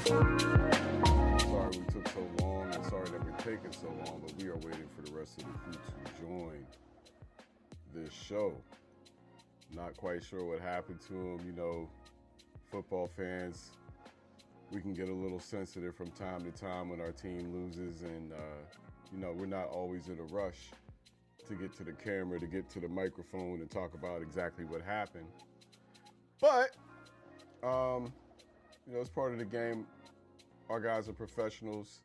Sorry we took so long and sorry that we're taking so long, but we are waiting for the rest of the crew to join this show. Not quite sure what happened to him. You know, football fans, we can get a little sensitive from time to time when our team loses, and, we're not always in a rush to get to the camera, to get to the microphone and talk about exactly what happened. But, it's part of the game. Our guys are professionals,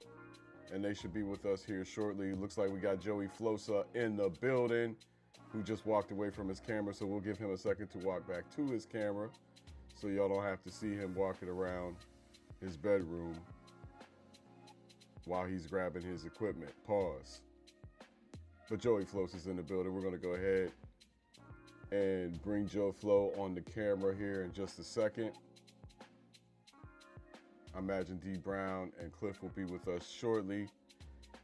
and they should be with us here shortly. Looks like we got Joey Flosa in the building, who just walked away from his camera, so we'll give him a second to walk back to his camera so y'all don't have to see him walking around his bedroom while he's grabbing his equipment. Pause. But Joey Flosa's in the building. We're going to go ahead and bring Joe Flo on the camera here in just a second. I imagine D Brown and Cliff will be with us shortly.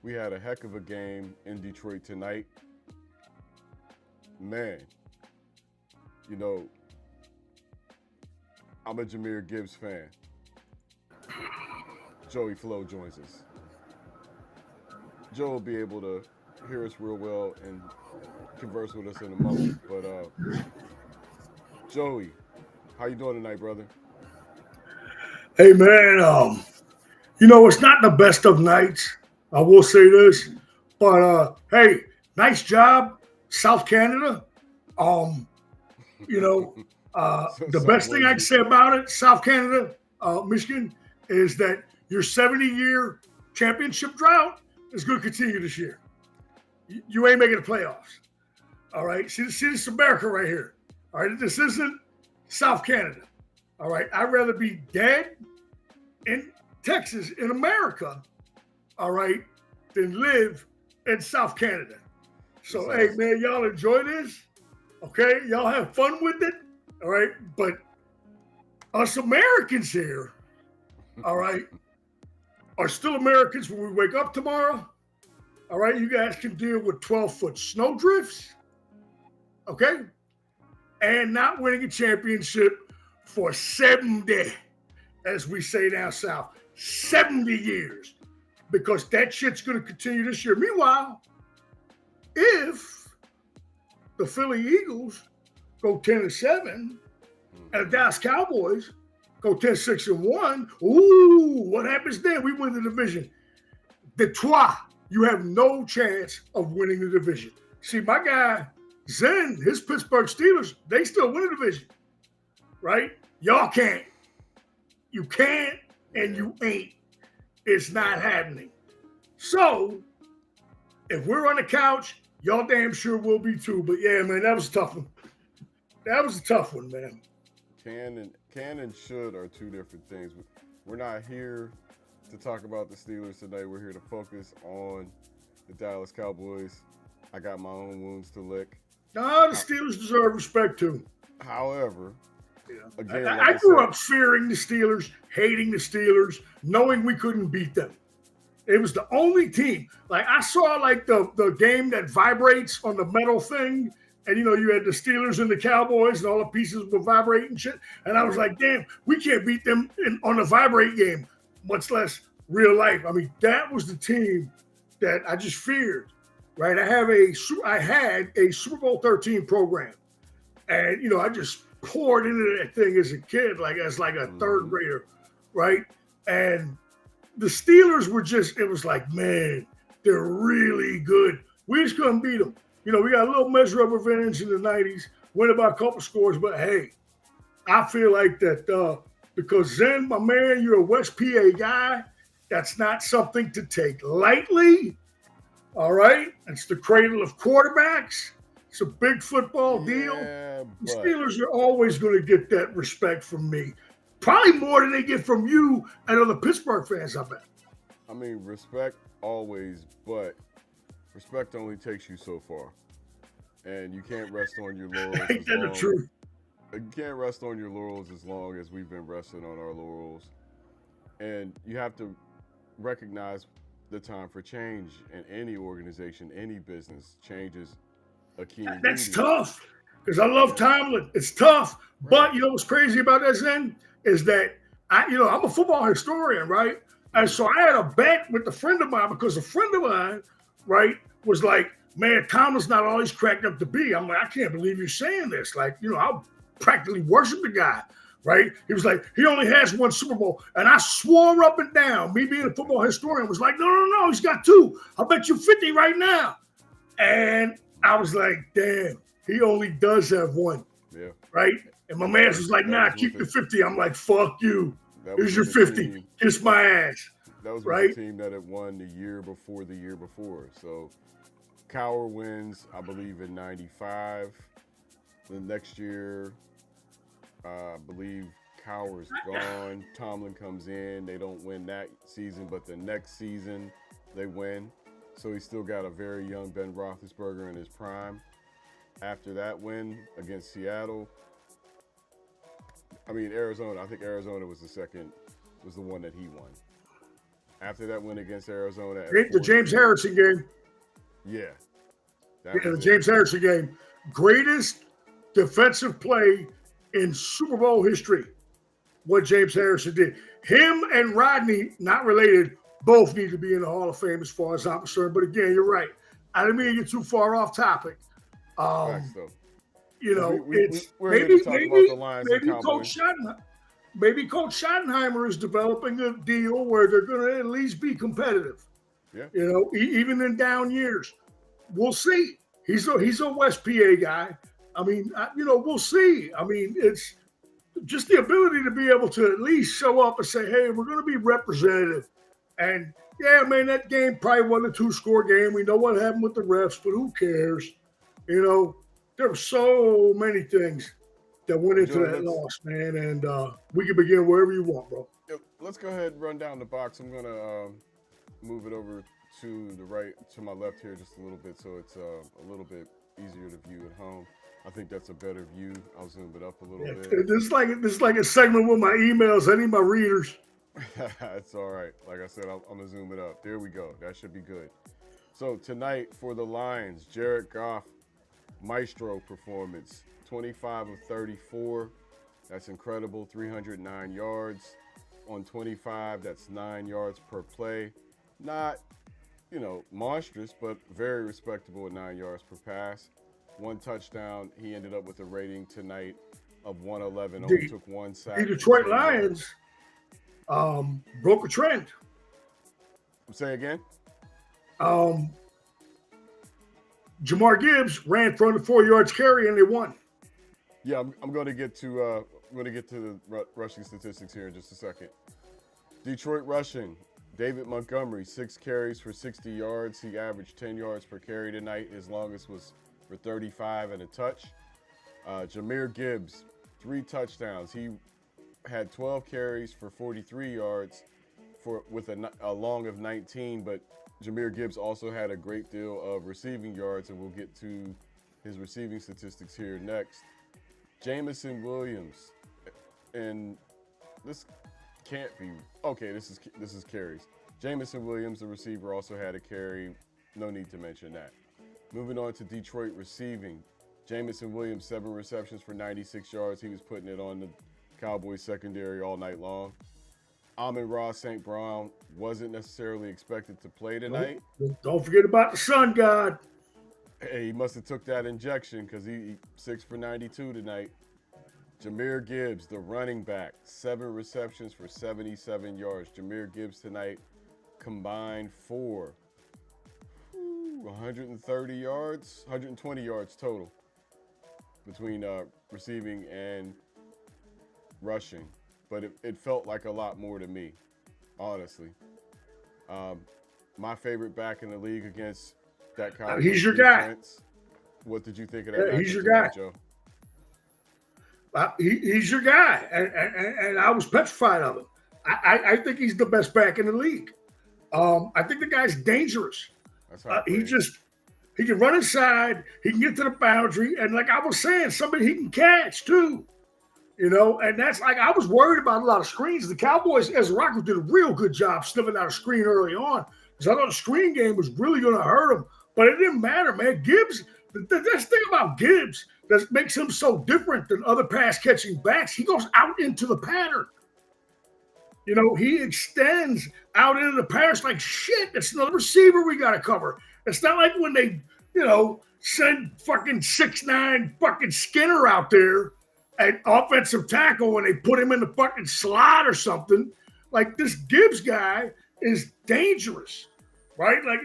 We had a heck of a game in Detroit tonight. Man, I'm a Jahmyr Gibbs fan. Joey Flo joins us. Joe will be able to hear us real well and converse with us in a moment. But Joey, how you doing tonight, brother? Hey man, it's not the best of nights. I will say this, but hey, nice job, South Canada. The best thing I can say about it, South Canada, Michigan, is that your 70-year championship drought is going to continue this year. You ain't making the playoffs. All right. See this America right here. All right. This isn't South Canada. All right. I'd rather be dead in Texas, in America, all right, than live in South Canada. So, hey, man, y'all enjoy this. Okay. Y'all have fun with it. All right. But us Americans here, all right, are still Americans when we wake up tomorrow. All right, you guys can deal with 12-foot snow drifts, okay, and not winning a championship for 70, as we say down south, 70 years, because that shit's going to continue this year. Meanwhile, if the Philly Eagles go 10-7 and the Dallas Cowboys go 10-6-1, ooh, what happens then? We win the division. Detroit. You have no chance of winning the division. See, my guy, Zen, his Pittsburgh Steelers, they still win the division, right? Y'all can't. You can't and you ain't. It's not happening. So, if we're on the couch, y'all damn sure will be too. But yeah, man, that was a tough one. That was a tough one, man. Can and should are two different things. We're not here to talk about the Steelers today. We're here to focus on the Dallas Cowboys. I got my own wounds to lick. No, the Steelers deserve respect too. However, again, I grew up fearing the Steelers, hating the Steelers, knowing we couldn't beat them. It was the only team. Like I saw like the game that vibrates on the metal thing, and you had the Steelers and the Cowboys and all the pieces were vibrating shit. And I was like, damn, we can't beat them on the vibrate game, much less real life. I mean, that was the team that I just feared, right? I had a Super Bowl 13 program, and I just poured into that thing as a kid, as a third grader, right? And the Steelers were it was like, man, they're really good. We just couldn't beat them. We got a little measure of revenge in the 90s, win by a couple scores, but hey, I feel like that because Zen, my man, you're a West PA guy. That's not something to take lightly. All right? It's the cradle of quarterbacks. It's a big football deal. The Steelers are always going to get that respect from me. Probably more than they get from you and other Pittsburgh fans, I bet. I mean, respect always, but respect only takes you so far. And you can't rest on your laurels. Ain't that the truth? You can't rest on your laurels as long as we've been resting on our laurels. And you have to recognize the time for change in any organization, any business. Change is a key ingredient. That's tough because I love Tomlin. It's tough. Right. But you know what's crazy about that, Zen, is that I'm a football historian, right? And so I had a bet with a friend of mine because a friend of mine, right, was like, man, Tomlin's not all he's cracked up to be. I'm like, I can't believe you're saying this. Like, I practically worship the guy, right? He was like, he only has one Super Bowl. And I swore up and down, me being a football historian, was like, no, he's got two. I'll bet you 50 right now. And I was like, damn, he only does have one. Yeah. Right? And my man was like, nah, keep the 50. I'm like, fuck you. Here's your 50. Kiss my ass. That was right? The team that had won the year before. So Cowher wins, I believe, in 95. The next year, I believe Cowher's gone. Tomlin comes in. They don't win that season, but the next season they win. So he's still got a very young Ben Roethlisberger in his prime. After that win against Seattle, Arizona. I think Arizona was the one that he won. After that win against Arizona, the James Harrison game. Yeah. The James Harrison game. Greatest defensive play in Super Bowl history. What James Harrison did. Him and Rodney, not related, both need to be in the Hall of Fame as far as I'm concerned. But again, you're right. I didn't mean to get too far off topic. Facts, though. Maybe Coach Schottenheimer is developing a deal where they're going to at least be competitive. Yeah. Even in down years, we'll see. He's a West PA guy. We'll see. It's just the ability to be able to at least show up and say, hey, we're going to be representative. And yeah, man, that game probably wasn't a 2-score game. We know what happened with the refs, but who cares? There were so many things that went into that loss, man. And we can begin wherever you want, bro. Let's go ahead and run down the box. I'm going to move it over to my left here just a little bit so it's a little bit easier to view at home. I think that's a better view. I'll zoom it up a little bit. This is like a segment with my emails. I need my readers. That's all right. Like I said, I'm going to zoom it up. There we go. That should be good. So tonight for the Lions, Jared Goff, maestro performance, 25 of 34. That's incredible. 309 yards on 25. That's 9 yards per play. Not, monstrous, but very respectable at 9 yards per pass. 1 touchdown. He ended up with a rating tonight of 111. Only took 1 sack. The Detroit Lions broke a trend. Say again? Jamar Gibbs ran for under 4 yards carry and they won. Yeah, I'm going to get to the rushing statistics here in just a second. Detroit rushing. David Montgomery, 6 carries for 60 yards. He averaged 10 yards per carry tonight. His longest was for 35 and a touch. Jahmyr Gibbs, 3 touchdowns. He had 12 carries for 43 yards with a long of 19, but Jahmyr Gibbs also had a great deal of receiving yards, and we'll get to his receiving statistics here next. Jameson Williams, and this can't be okay. This is carries. Jameson Williams, the receiver, also had a carry. No need to mention that. Moving on to Detroit receiving. Jameson Williams, 7 receptions for 96 yards. He was putting it on the Cowboys secondary all night long. Amon-Ra St. Brown wasn't necessarily expected to play tonight. Don't forget about the sun god. Hey, he must have took that injection because he 6 for 92 tonight. Jahmyr Gibbs, the running back, 7 receptions for 77 yards. Jahmyr Gibbs tonight combined for 130 yards, 120 yards total between receiving and rushing. But it felt like a lot more to me, honestly. My favorite back in the league against that Cowboys he's your defense. Guy. What did you think of that? He's your guy, Joe. He's your guy, and I was petrified of him. I think he's the best back in the league. I think the guy's dangerous. He can run inside, he can get to the boundary, and like I was saying, somebody he can catch too. And that's like I was worried about a lot of screens. The Cowboys, as a Rockers, did a real good job sniffing out a screen early on because I thought the screen game was really going to hurt him. But it didn't matter, man. Gibbs, the thing about Gibbs that makes him so different than other pass-catching backs, he goes out into the pattern. You know, he extends out into the pass like shit. It's another receiver we got to cover. It's not like when they, send fucking 6'9" fucking Skinner out there at offensive tackle when they put him in the fucking slot or something. Like this Gibbs guy is dangerous, right? Like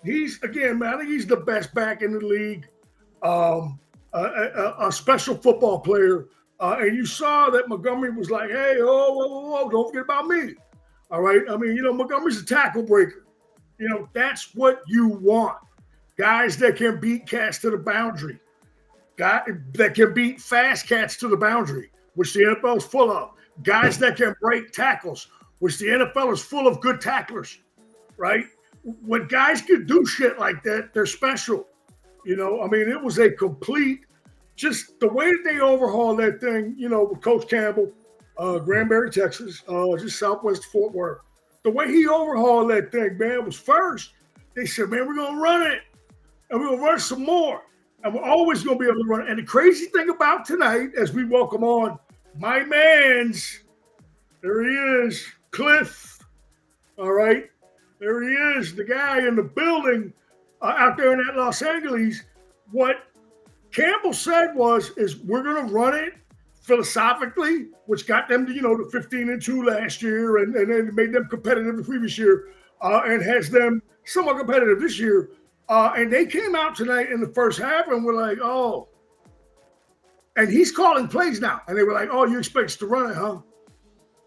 he's again, man. I think he's the best back in the league. A special football player. And you saw that Montgomery was like, hey, whoa, don't forget about me. All right. I mean, Montgomery's a tackle breaker. That's what you want. Guys that can beat cats to the boundary. Guys that can beat fast cats to the boundary, which the NFL is full of. Guys that can break tackles, which the NFL is full of good tacklers, right? When guys can do shit like that, they're special. I mean, it was a complete, just the way that they overhauled that thing, with Coach Campbell, Granbury, Texas, just southwest Fort Worth. The way he overhauled that thing, man, was first, they said, man, we're going to run it, and we're going to run some more, and we're always going to be able to run it. And the crazy thing about tonight, as we welcome on my man's, there he is, Cliff, all right? There he is, the guy in the building out there in that Los Angeles. What Campbell said is we're going to run it philosophically, which got them to, the 15-2 last year and then made them competitive the previous year and has them somewhat competitive this year. And they came out tonight in the first half and were like, oh. And he's calling plays now. And they were like, oh, you expect us to run it, huh?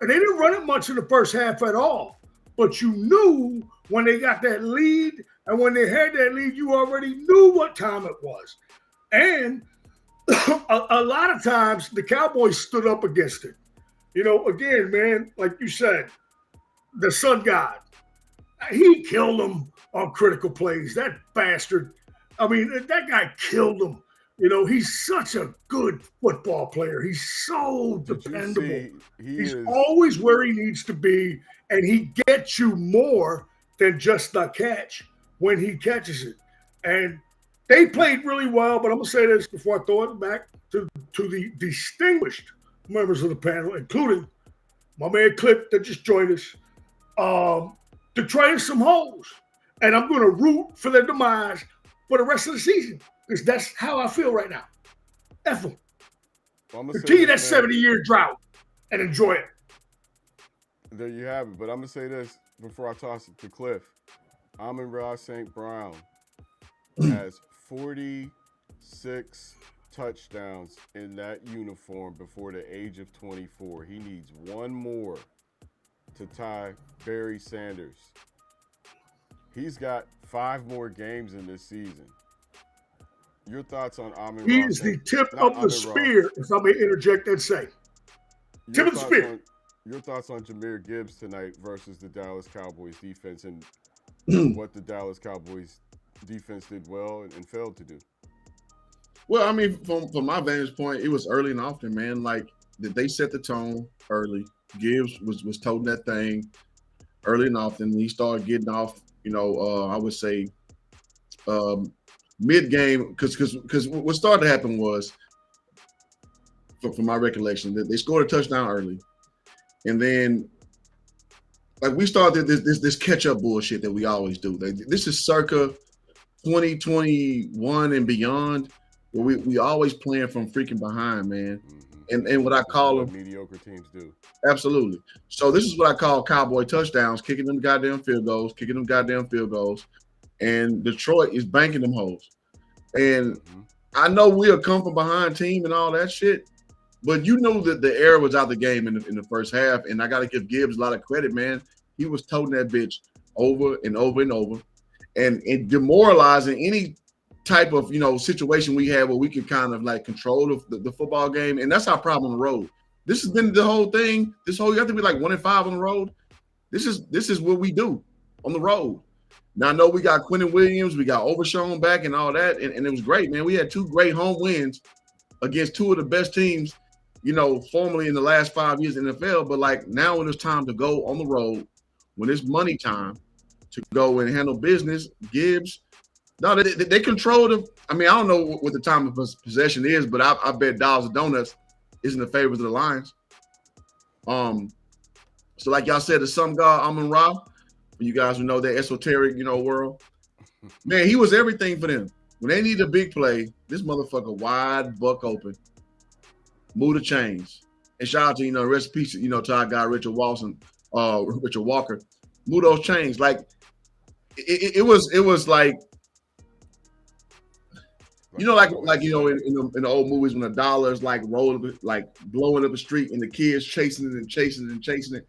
And they didn't run it much in the first half at all. But you knew when they got that lead and when they had that lead, you already knew what time it was. And a lot of times the Cowboys stood up against it. Again, man, like you said, the sun god, he killed them on critical plays. That bastard. I mean, that guy killed them. He's such a good football player. He's so dependable. He's always where he needs to be, and he gets you more than just the catch when he catches it. And they played really well, but I'm going to say this before I throw it back to the distinguished members of the panel, including my man Cliff that just joined us, to train some hoes. And I'm going to root for their demise for the rest of the season because that's how I feel right now. F them. Continue that 70-year drought and enjoy it. There you have it. But I'm going to say this before I toss it to Cliff. Amon-Ra St. Brown has 46 touchdowns in that uniform before the age of 24. He needs one more to tie Barry Sanders. He's got 5 more games in this season. Your thoughts on Amon-Ra? He is the tip of the spear, if I may interject and say. Tip of the spear. Your thoughts on Jahmyr Gibbs tonight versus the Dallas Cowboys defense and what the Dallas Cowboys defense did well and failed to do? Well, I mean, from my vantage point, it was early and often, man. Like, they set the tone early. Gibbs was toting that thing early and often. He started getting off, I would say mid-game, because what started to happen was, from my recollection, that they scored a touchdown early. And then, like, we started this catch-up bullshit that we always do. This is circa 2021 and beyond, where we always playing from freaking behind, man. Mm-hmm. And what I call them mediocre teams do. Absolutely. So this is what I call cowboy touchdowns, kicking them goddamn field goals, and Detroit is banking them hoes. And I know we're a come from behind team and all that shit, but you know that the air was out the game in the first half, and I got to give Gibbs a lot of credit, man. He was toting that bitch over and over and over, and demoralizing any type of situation we had where we could kind of like control the football game, and that's our problem on the road. This has been the whole thing. You have to be like 1-5 on the road. This is what we do on the road. Now I know we got Quentin Williams, we got Overshown back and all that, and it was great, man. We had 2 great home wins against 2 of the best teams, formerly in the last 5 years in the NFL. But like now when it's time to go on the road, when it's money time to go and handle business, Gibbs, no, they control them. I mean, I don't know what the time of possession is, but I bet dollars of donuts is in the favor of the Lions. So like y'all said, the sun god Amon Ra, for you guys who know that esoteric, world, man, he was everything for them. When they need a big play, this motherfucker wide, buck open, move the chains. And shout out to, rest in peace, to our guy Richard Walker, move those chains. Like it was like, in the old movies when the dollars like roll, like blowing up the street and the kids chasing it and chasing it and chasing it.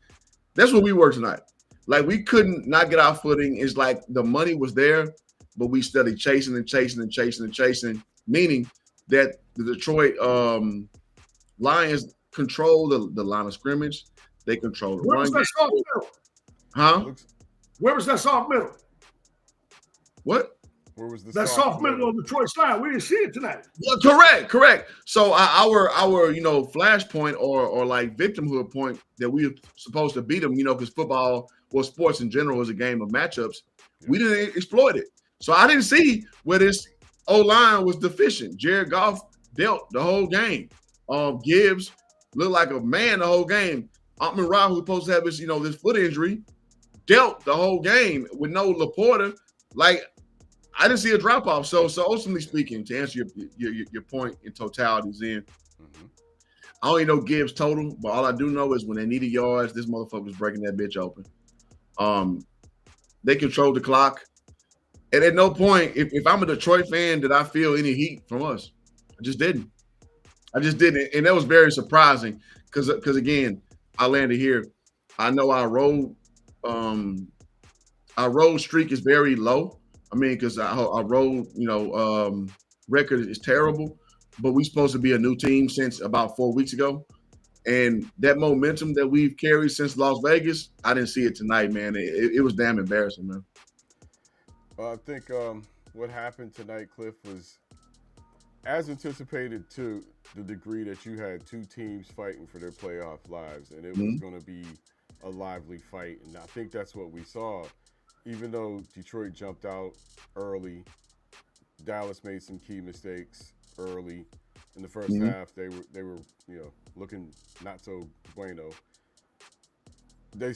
That's what we were tonight. Like we couldn't not get our footing. It's like the money was there, but we studied chasing and chasing and chasing and chasing, meaning that the Detroit Lions control the line of scrimmage. They control the Where was that soft middle? Huh? Where was that soft middle? What? Where was the that soft middle of Detroit's line? We didn't see it tonight. Yeah, correct. So our flashpoint or like victimhood point that we were supposed to beat them, because football, sports in general is a game of matchups. We didn't exploit it. So I didn't see where this O-line was deficient. Jared Goff dealt the whole game. Gibbs looked like a man the whole game. Amon Ra, who's supposed to have his, this foot injury, dealt the whole game with no Laporta. Like, I didn't see a drop-off. So ultimately speaking, to answer your point in totality, Zen, I don't even know Gibbs total, but all I do know is when they needed yards, this motherfucker was breaking that bitch open. They controlled the clock. And at no point, if I'm a Detroit fan, did I feel any heat from us? I just didn't. And that was very surprising because again, I landed here. I know our road streak is very low. I mean, because our road, record is terrible, but we're supposed to be a new team since about 4 weeks ago. And that momentum that we've carried since Las Vegas, I didn't see it tonight, man. It was damn embarrassing, man. I think what happened tonight, Cliff, was as anticipated to the degree that you had two teams fighting for their playoff lives, and it was going to be a lively fight. And I think that's what we saw. Even though Detroit jumped out early, Dallas made some key mistakes early. In the first half, they were looking not so bueno. You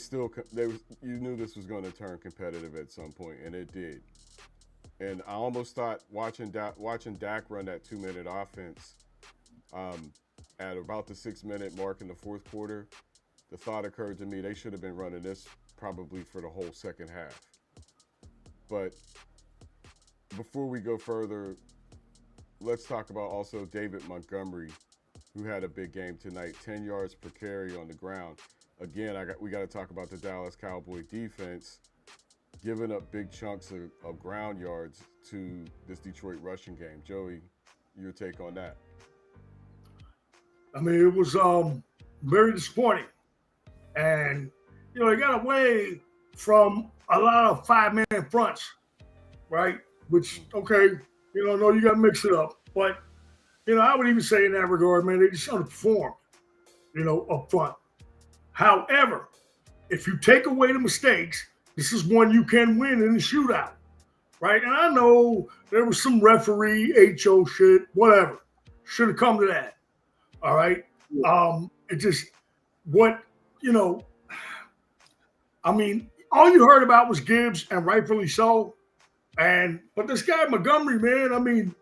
knew this was going to turn competitive at some point, and it did. And I almost thought watching Dak run that 2-minute offense at about the 6-minute mark in the fourth quarter, the thought occurred to me they should have been running this probably for the whole second half. But before we go further, let's talk about also David Montgomery, who had a big game tonight, 10 yards per carry on the ground. Again, we got to talk about the Dallas Cowboy defense giving up big chunks of ground yards to this Detroit rushing game. Joey, your take on that? I mean, it was very disappointing. And, they got away from a lot of 5-man fronts, right? Which, okay, no, you got to mix it up. But, I would even say in that regard, man, they just underperformed, up front. However, if you take away the mistakes, this is one you can win in the shootout, right? And I know there was some referee, HO shit, whatever. Should have come to that, all right? It just, I mean, all you heard about was Gibbs, and rightfully so. But this guy Montgomery, man, I mean,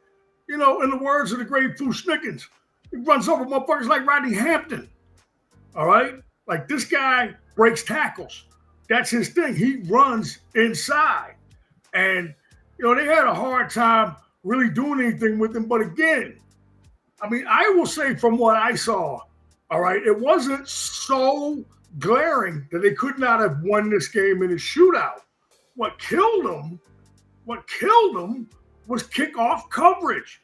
in the words of the great Fu Snickens, he runs over motherfuckers like Rodney Hampton. All right? Like this guy breaks tackles. That's his thing. He runs inside. And, they had a hard time really doing anything with him. But again, I mean, I will say from what I saw, all right, it wasn't so glaring that they could not have won this game in a shootout. What killed them was kickoff coverage.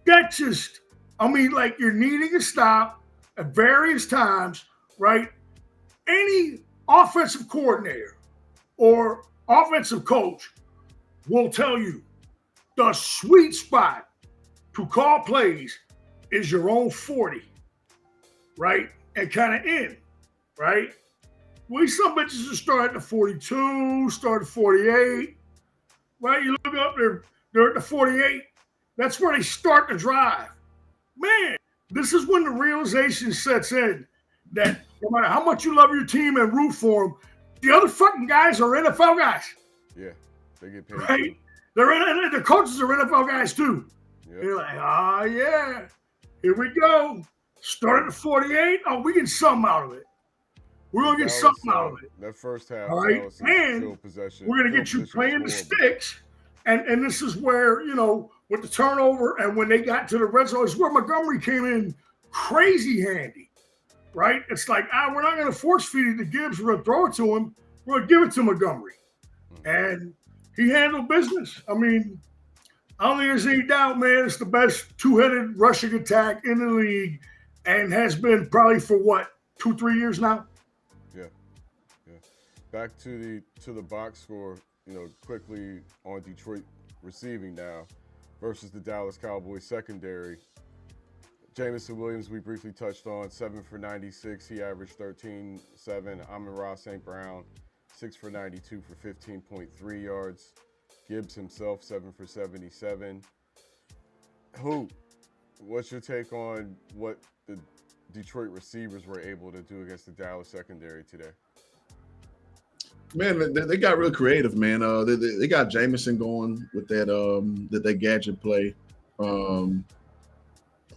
That just, like you're needing a stop at various times, right? Any offensive coordinator or offensive coach will tell you the sweet spot to call plays is your own 40, right? And kind of in, right? Some bitches will start at the 42, start at 48, right? You look up, they're at the 48. That's where they start the drive. Man, this is when the realization sets in that No matter how much you love your team and root for them, the other fucking guys are NFL guys. Yeah, they get paid. Right? Too. The coaches are NFL guys too. Yep. They're like, yeah, here we go. Start at 48. Oh, we get something out of it. We're gonna get something out of it. That first half, all right, and we're gonna get you playing the sticks. And this is where, with the turnover and when they got to the red zone, is where Montgomery came in crazy handy, right? It's like, we're not going to force feed it to Gibbs. We're going to throw it to him. We're going to give it to Montgomery. And he handled business. I mean, I don't think there's any doubt, man. It's the best two-headed rushing attack in the league and has been probably for, 2-3 years now? Yeah. Back to the box score. Quickly on Detroit receiving now versus the Dallas Cowboys secondary. Jamison Williams, we briefly touched on, 7 for 96. He averaged 13.7. Amon-Ra St. Brown, 6 for 92 for 15.3 yards. Gibbs himself, 7 for 77. What's your take on what the Detroit receivers were able to do against the Dallas secondary today? Man, they got real creative, man. They got Jamison going with that gadget play.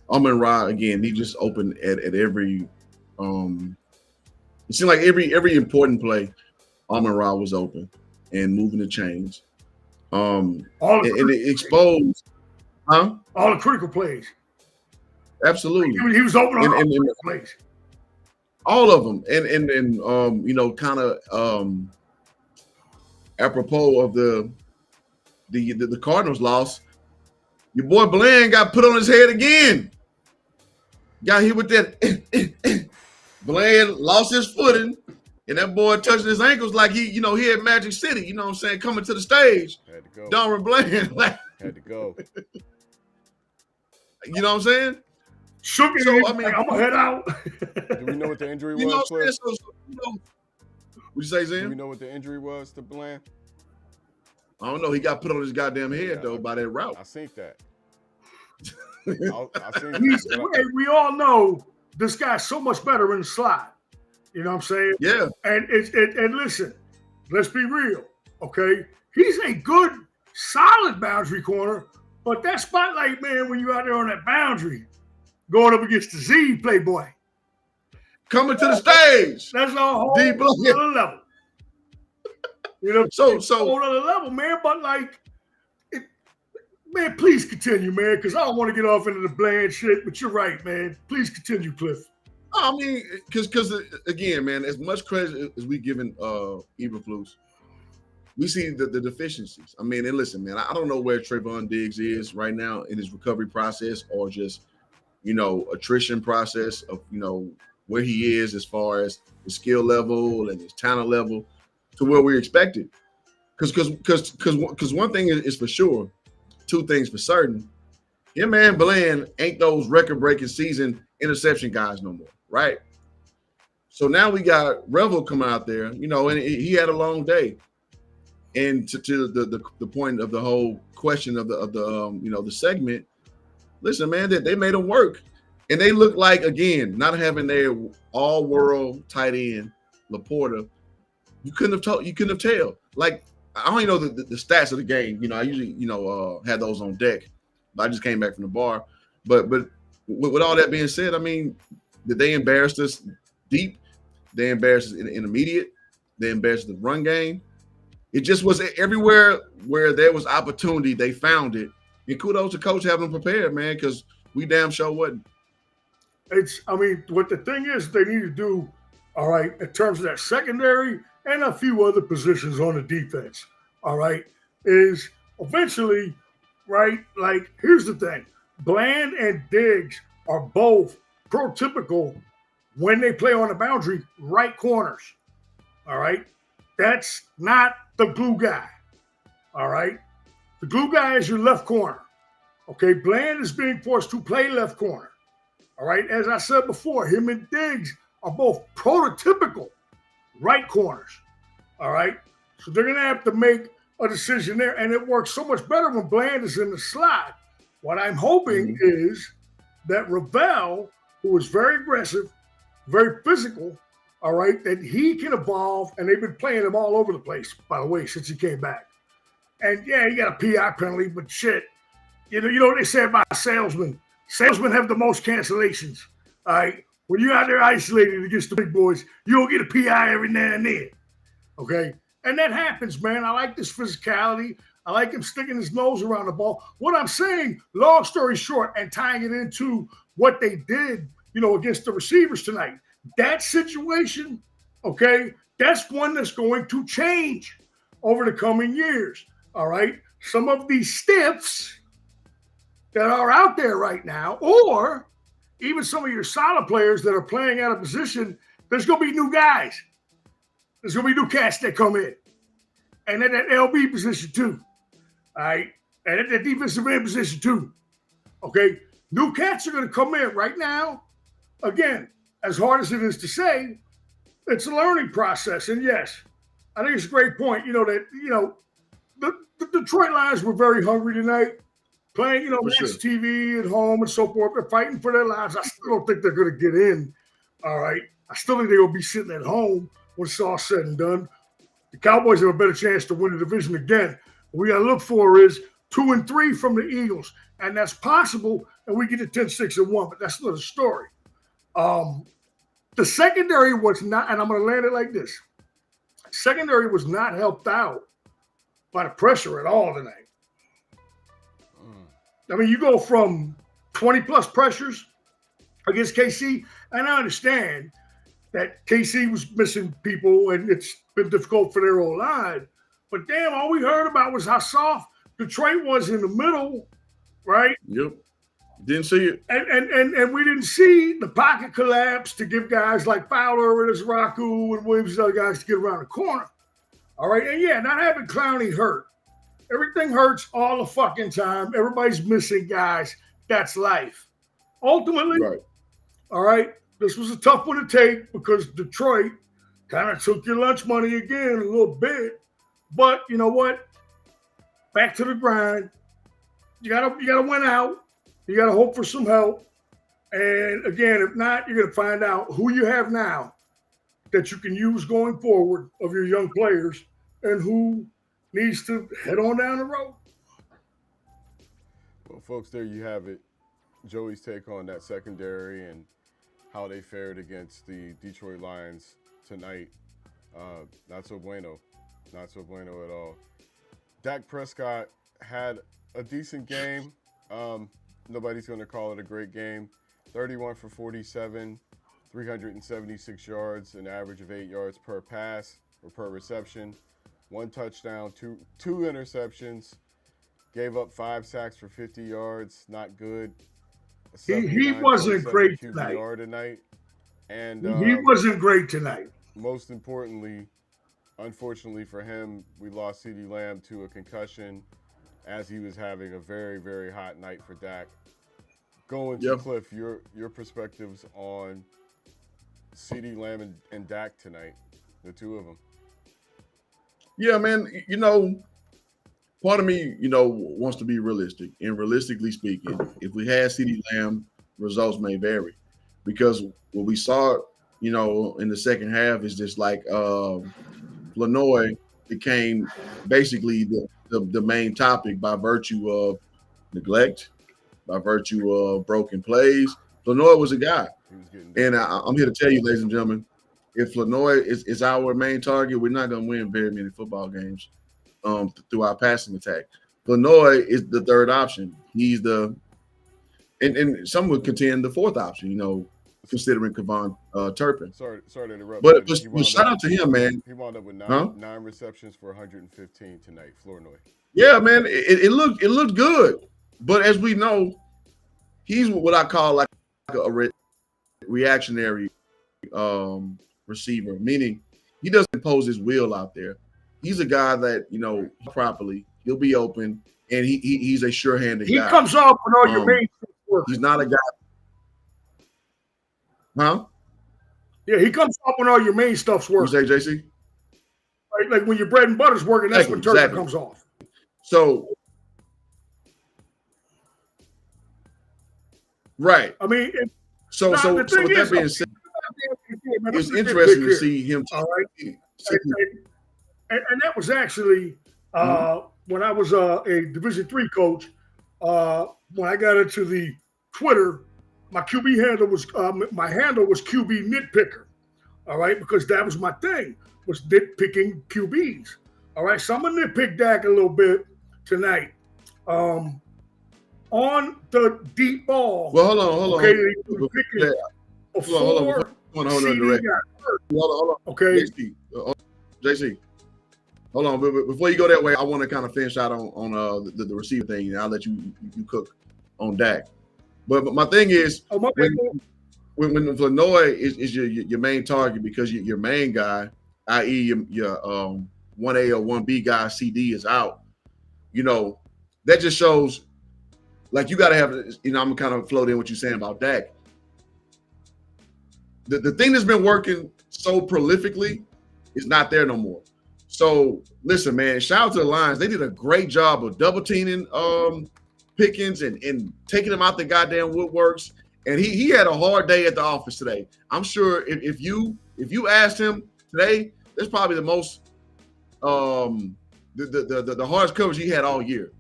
Amon-Ra, again, he just opened at every it seemed like every important play, Amon-Ra was open and moving the chains. And it exposed, all the critical plays. Absolutely. He was open on all the critical plays. All of them. And kind of apropos of the Cardinals loss, your boy Bland got put on his head again. Got hit with that. Bland lost his footing, and that boy touching his ankles like he had Magic City, you know what I'm saying, coming to the stage. Had to go. Donald Bland. Had to go. You know what I'm saying? So, I'm going to head out. Do we know what the injury was? You know what I'm saying? What'd you say, Zen? Do we know what the injury was to Bland? I don't know. He got put on his goddamn head, though, by that route. I seen that. We all know this guy's so much better in the slot. You know what I'm saying? Yeah. And listen, let's be real, okay? He's a good, solid boundary corner, but that spotlight, man, when you're out there on that boundary, going up against the Z playboy. Coming to the stage. That's a whole other level. So whole other level, man. But man, please continue, man, because I don't want to get off into the Bland shit. But you're right, man. Please continue, Cliff. I mean, because again, man, as much credit as we given Eberflus, we see the deficiencies. I mean, and listen, man, I don't know where Trayvon Diggs is right now in his recovery process, or just attrition process of where he is as far as the skill level and his talent level to where we expected. Because one thing is for sure, two things for certain. Him and Bland ain't those record-breaking season interception guys no more, right? So now we got Revel coming out there, and he had a long day. And to the point of the whole question of the segment, listen, man, they made him work. And they look like, again, not having their all-world tight end, Laporta, you couldn't have tell. Like, I don't even know the stats of the game. I usually, had those on deck. I just came back from the bar. But with all that being said, I mean, did they embarrass us deep? They embarrassed us in the intermediate. They embarrassed the run game. It just was everywhere where there was opportunity, they found it. And kudos to coach having them prepared, man, because we damn sure wasn't. What the thing is they need to do, all right, in terms of that secondary and a few other positions on the defense, all right, is eventually, right, like, here's the thing. Bland and Diggs are both prototypical when they play on the boundary, right corners, all right? That's not the glue guy, all right? The glue guy is your left corner, okay? Bland is being forced to play left corner. All right, as I said before, him and Diggs are both prototypical right corners. All right, so they're going to have to make a decision there, and it works so much better when Bland is in the slot. What I'm hoping is that Ravel, who is very aggressive, very physical, all right, that he can evolve, and they've been playing him all over the place, by the way, since he came back. And yeah, he got a PI penalty, but shit, you know what they say about salesmen? Salesmen have the most cancellations. All right, when you're out there isolated against the big boys, you'll get a PI every now and then. Okay, and that happens, man. I like this physicality. I like him sticking his nose around the ball. What I'm saying, long story short, and tying it into what they did, against the receivers tonight. That situation, okay, that's one that's going to change over the coming years. All right. Some of these stiffs that are out there right now, or even some of your solid players that are playing out of position, there's going to be new guys. There's going to be new cats that come in. And at that LB position too. All right. And at that defensive end position too. Okay. New cats are going to come in right now. Again, as hard as it is to say, it's a learning process. And yes, I think it's a great point, the Detroit Lions were very hungry tonight, playing, match TV at home and so forth. They're fighting for their lives. I still don't think they're going to get in. All right. I still think they'll be sitting at home when it's all said and done. The Cowboys have a better chance to win the division again. What we got to look for is 2-3 from the Eagles. And that's possible. And we get to 10-6-1, but that's another story. The secondary was not, and I'm going to land it like this. Secondary was not helped out by the pressure at all tonight. I mean, you go from 20-plus pressures against KC, and I understand that KC was missing people, and it's been difficult for their whole line. But damn, all we heard about was how soft Detroit was in the middle, right? Yep. Didn't see it. And we didn't see the pocket collapse to give guys like Fowler and Raku and Williams and other guys to get around the corner. All right. And yeah, not having Clowney hurt. Everything hurts all the fucking time. Everybody's missing guys. That's life. Ultimately, right. All right, this was a tough one to take because Detroit kind of took your lunch money again a little bit. But you know what? Back to the grind. You gotta win out. You got to hope for some help. And again, if not, you're going to find out who you have now that you can use going forward of your young players and who needs to head on down the road. Well, folks, there you have it. Joey's take on that secondary and how they fared against the Detroit Lions tonight. Not so bueno. Not so bueno at all. Dak Prescott had a decent game. Nobody's going to call it a great game. 31 for 47, 376 yards, an average of 8 yards per pass or per reception. 1 touchdown, two interceptions. Gave up 5 sacks for 50 yards. Not good. He wasn't great tonight. And he wasn't great tonight. Most importantly, unfortunately for him, we lost CeeDee Lamb to a concussion as he was having a very, very hot night for Dak. Going to Cliff, your perspectives on CeeDee Lamb and Dak tonight, the two of them. Yeah, man, part of me, wants to be realistic. And realistically speaking, if we had CeeDee Lamb, results may vary. Because what we saw, in the second half is just like Lanoy became basically the main topic by virtue of neglect, by virtue of broken plays. Lanoy was a guy. And I'm here to tell you, ladies and gentlemen, if Lanoy is our main target, we're not going to win very many football games through our passing attack. Lanoy is the third option. He's and some would contend the fourth option, considering Kevon Turpin. Sorry to interrupt. But shout out to him, man. He wound up with nine receptions for 115 tonight, Flournoy. Yeah, man. It looked good. But as we know, he's what I call like a reactionary receiver, meaning he doesn't impose his will out there. He's a guy that, properly, he'll be open, and he's a sure-handed guy. He comes off when all your main stuff works. He's not a guy. Huh? Yeah, he comes off when all your main stuff's working. You say, JC? Right, like when your bread and butter's working, that's when Turner comes off. So, right. I mean, so with that being said, it's interesting to see him. All right. And that was actually when I was a Division III coach. When I got into the Twitter, my QB handle was QB nitpicker. All right, because that was my thing, was nitpicking QBs. All right, so I'm gonna nitpick Dak a little bit tonight. On the deep ball. Well, hold on. Okay, hold on. Hold on. Okay. JC. Hold on. But before you go that way, I want to kind of finish out on the receiver thing, and I'll let you cook on Dak. But my thing is, when Lanoy is your main target because your main guy, i.e. your 1A or 1B guy, CD is out, that just shows, like, you got to have, I'm going to kind of float in what you're saying about Dak. The thing that's been working so prolifically is not there no more. So, listen, man, shout out to the Lions. They did a great job of double-teaming Pickens and taking him out the goddamn woodworks. And he had a hard day at the office today. I'm sure if you asked him today, that's probably the most the hardest coverage he had all year.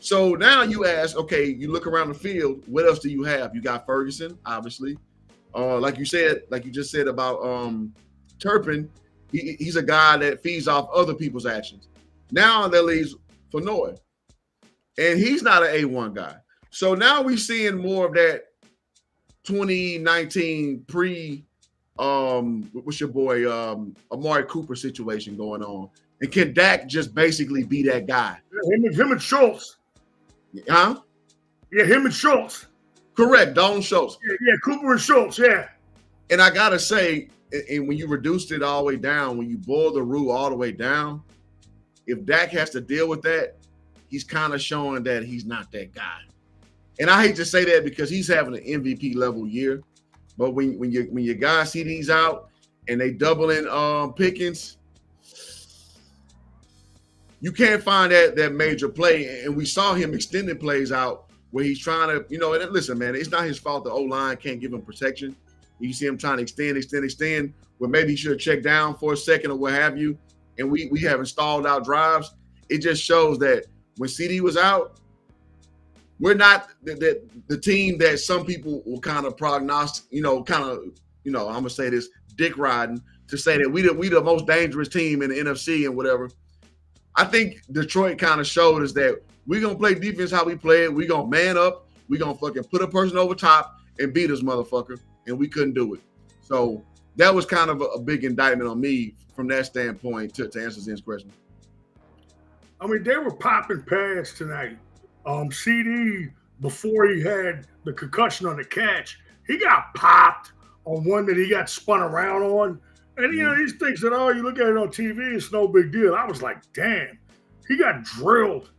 So now you ask, okay, you look around the field, what else do you have? You got Ferguson, obviously. Like you just said about Turpin, he's a guy that feeds off other people's actions. Now that leaves Lanoy. And he's not an A1 guy. So now we're seeing more of that 2019 what's your boy Amari Cooper situation going on, and can Dak just basically be that guy? Him and Schultz. Huh? Yeah, him and Schultz. Correct, Dalton Schultz. Yeah, Cooper and Schultz. Yeah. And I gotta say, and when you reduced it all the way down, when you boil the roux all the way down, if Dak has to deal with that, he's kind of showing that he's not that guy. And I hate to say that because he's having an MVP level year, but when your guy CD's out and they double in Pickens, you can't find that major play. And we saw him extending plays out where he's trying to, and listen, man, it's not his fault the O-line can't give him protection. You see him trying to extend, where maybe he should have checked down for a second or what have you. And we haven't stalled out drives. It just shows that when CD was out, we're not the team that some people will kind of prognostic, I'm gonna say this, dick riding, to say that we the most dangerous team in the NFC and whatever. I think Detroit kind of showed us that we're gonna play defense how we play it. We're gonna man up, we're gonna fucking put a person over top and beat this motherfucker, and we couldn't do it. So that was kind of a big indictment on me from that standpoint to answer Zen's question. I mean, they were popping pads tonight. CD, before he had the concussion on the catch, he got popped on one that he got spun around on. And, these things that, you look at it on TV, it's no big deal. I was like, damn, he got drilled,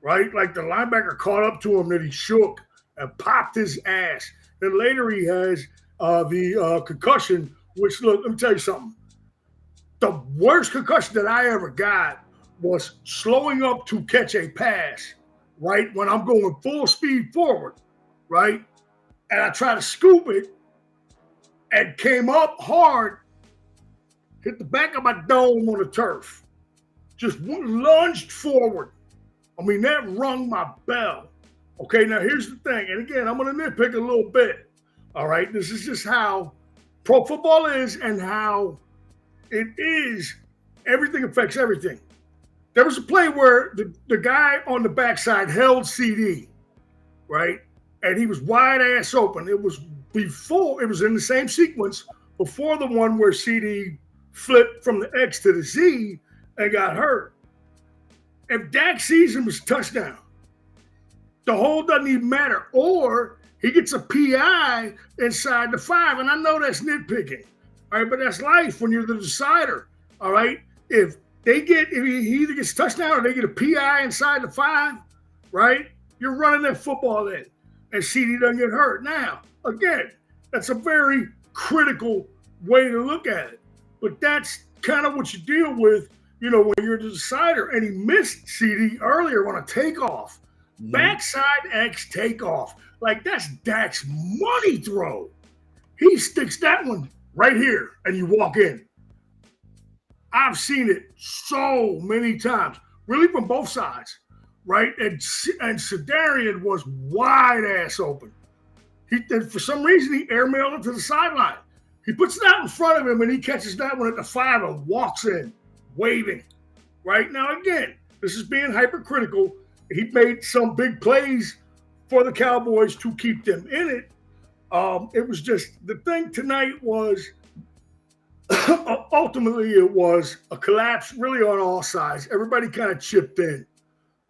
right? Like the linebacker caught up to him that he shook and popped his ass. Then later he has the concussion, which, look, let me tell you something. The worst concussion that I ever got was slowing up to catch a pass, right? When I'm going full speed forward, right? And I try to scoop it and came up hard, hit the back of my dome on the turf, just lunged forward. I mean, that rung my bell. Okay, now here's the thing. And again, I'm going to nitpick a little bit. All right, this is just how pro football is and how it is. Everything affects everything. There was a play where the guy on the backside held CD, right? And he was wide ass open. It was in the same sequence before the one where CD flipped from the X to the Z and got hurt. If Dak sees him, it's a touchdown. The hold doesn't even matter. Or he gets a PI inside the 5. And I know that's nitpicking. All right, but that's life when you're the decider. All right. If he either gets a touchdown or they get a PI inside the 5, right? You're running that football in, and CD doesn't get hurt. Now, again, that's a very critical way to look at it. But that's kind of what you deal with, when you're the decider. And he missed CD earlier on a takeoff. Backside X takeoff. Like, that's Dak's money throw. He sticks that one right here, and you walk in. I've seen it so many times, really from both sides, right? And Sedarian was wide ass open. And for some reason, he airmailed it to the sideline. He puts it out in front of him, and he catches that one at the 5 and walks in, waving. Right now, again, this is being hypercritical. He made some big plays for the Cowboys to keep them in it. It was just the thing tonight was ultimately it was a collapse really on all sides. Everybody kind of chipped in,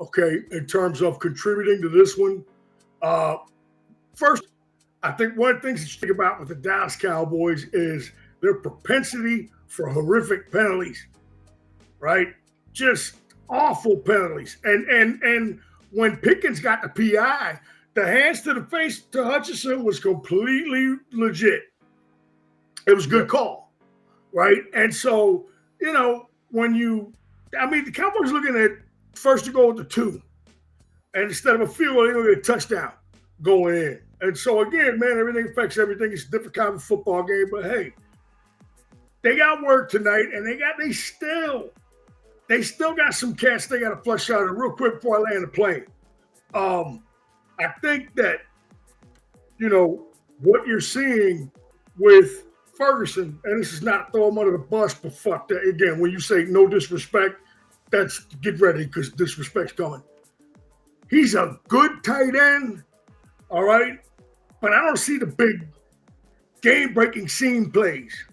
okay, in terms of contributing to this one. First, I think one of the things that you think about with the Dallas Cowboys is their propensity for horrific penalties, right? Just awful penalties. And when Pickens got the PI, the hands to the face to Hutchinson was completely legit. It was a good call, right? And so, the Cowboys looking at first to go with the 2. And instead of a field goal, they're going to get a touchdown going in. And so, again, man, everything affects everything. It's a different kind of football game. But, hey, they got work tonight, and they still got some cats they got to flush out real quick before I land the plane. I think that, what you're seeing with Ferguson, and this is not throw him under the bus, but fuck that. Again, when you say no disrespect, that's get ready because disrespect's coming. He's a good tight end, all right? But I don't see the big game-breaking seam plays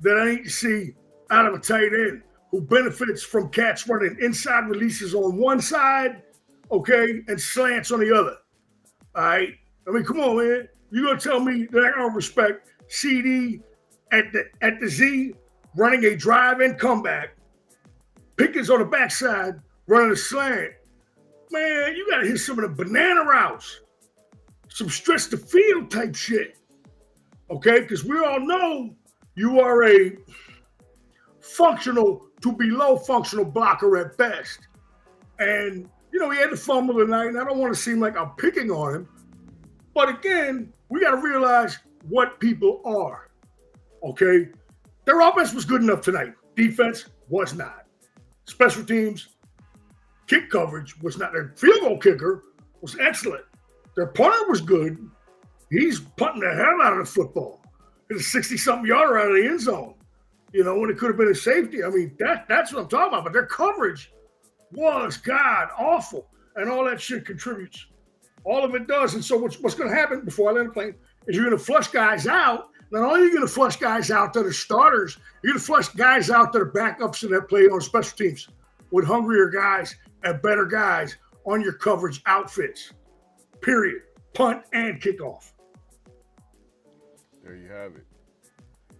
that I need to see out of a tight end who benefits from cats running inside releases on one side, okay, and slants on the other. All right? I mean, come on, man. You're going to tell me that I don't respect CD at the Z running a drive and comeback, Pickens on the backside running a slant. Man, you got to hit some of the banana routes, some stretch the field type shit, okay? Because we all know you are a functional to below functional blocker at best. And, he had to fumble tonight, and I don't want to seem like I'm picking on him. But again, we got to realize what people are, okay? Their offense was good enough tonight. Defense was not. Special teams, kick coverage was not. Their field goal kicker was excellent. Their punter was good. He's punting the hell out of the football. Hit a 60-something yarder out of the end zone, when it could have been a safety. I mean, that's what I'm talking about. But their coverage was god awful, and all that shit contributes. All of it does. And so what's going to happen before I land the plane is you're going to flush guys out. Not only are you going to flush guys out that are starters, you're going to flush guys out that are backups in that play on special teams with hungrier guys and better guys on your coverage outfits. Period. Punt and kickoff. There you have it.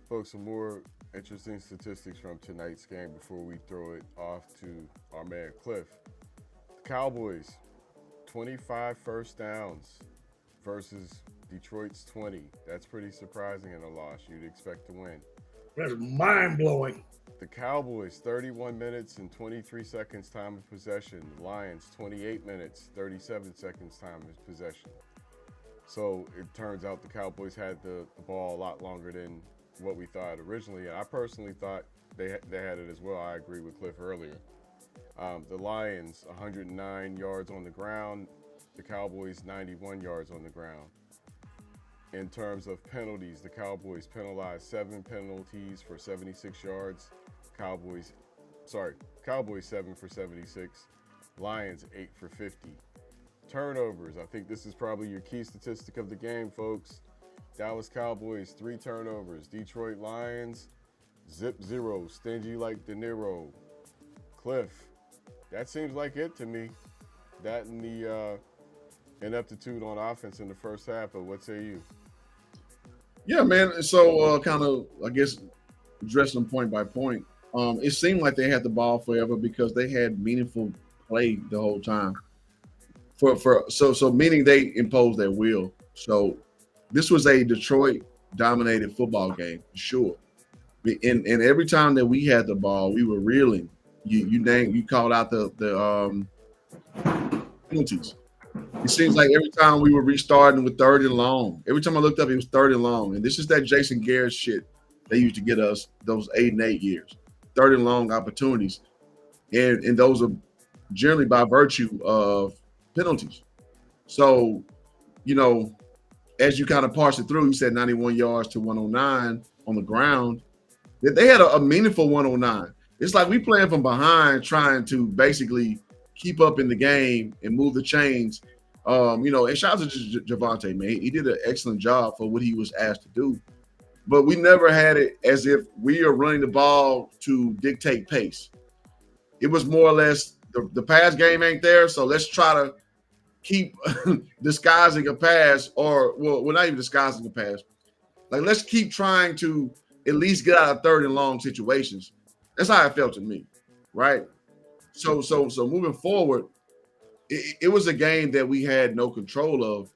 Folks, some more interesting statistics from tonight's game before we throw it off to our man Cliff. The Cowboys, 25 first downs versus Detroit's 20. That's pretty surprising in a loss. You'd expect to win. That's mind-blowing. The Cowboys, 31 minutes and 23 seconds time of possession. The Lions, 28 minutes, 37 seconds time of possession. So it turns out the Cowboys had the ball a lot longer than what we thought originally. And I personally thought they had it as well. I agree with Cliff earlier. The Lions, 109 yards on the ground. The Cowboys, 91 yards on the ground. In terms of penalties, the Cowboys penalized 7 penalties for 76 yards. Cowboys 7 for 76. Lions 8 for 50. Turnovers, I think this is probably your key statistic of the game, folks. Dallas Cowboys, 3 turnovers. Detroit Lions, 0. Stingy like De Niro. Cliff, that seems like it to me. That and the ineptitude on offense in the first half, but what say you? Yeah, man. So kind of, I guess, addressing them point by point. It seemed like they had the ball forever because they had meaningful play the whole time. So meaning they imposed their will. So this was a Detroit dominated football game, for sure. And every time that we had the ball, we were reeling. You called out the penalties. It seems like every time we were restarting with 3rd and long. Every time I looked up, it was 3rd and long. And this is that Jason Garrett shit they used to get us those 8 and 8 years, 3rd and long opportunities. And those are generally by virtue of penalties. So, as you kind of parse it through, you said 91 yards to 109 on the ground. They had a meaningful 109. It's like we playing from behind, trying to basically keep up in the game and move the chains. And shout out to Javonte, man. He did an excellent job for what he was asked to do. But we never had it as if we are running the ball to dictate pace. It was more or less the pass game ain't there, so let's try to keep disguising a pass, or we're not even disguising a pass. Like, let's keep trying to at least get out of 3rd and long situations. That's how it felt to me, right? So moving forward, it was a game that we had no control of,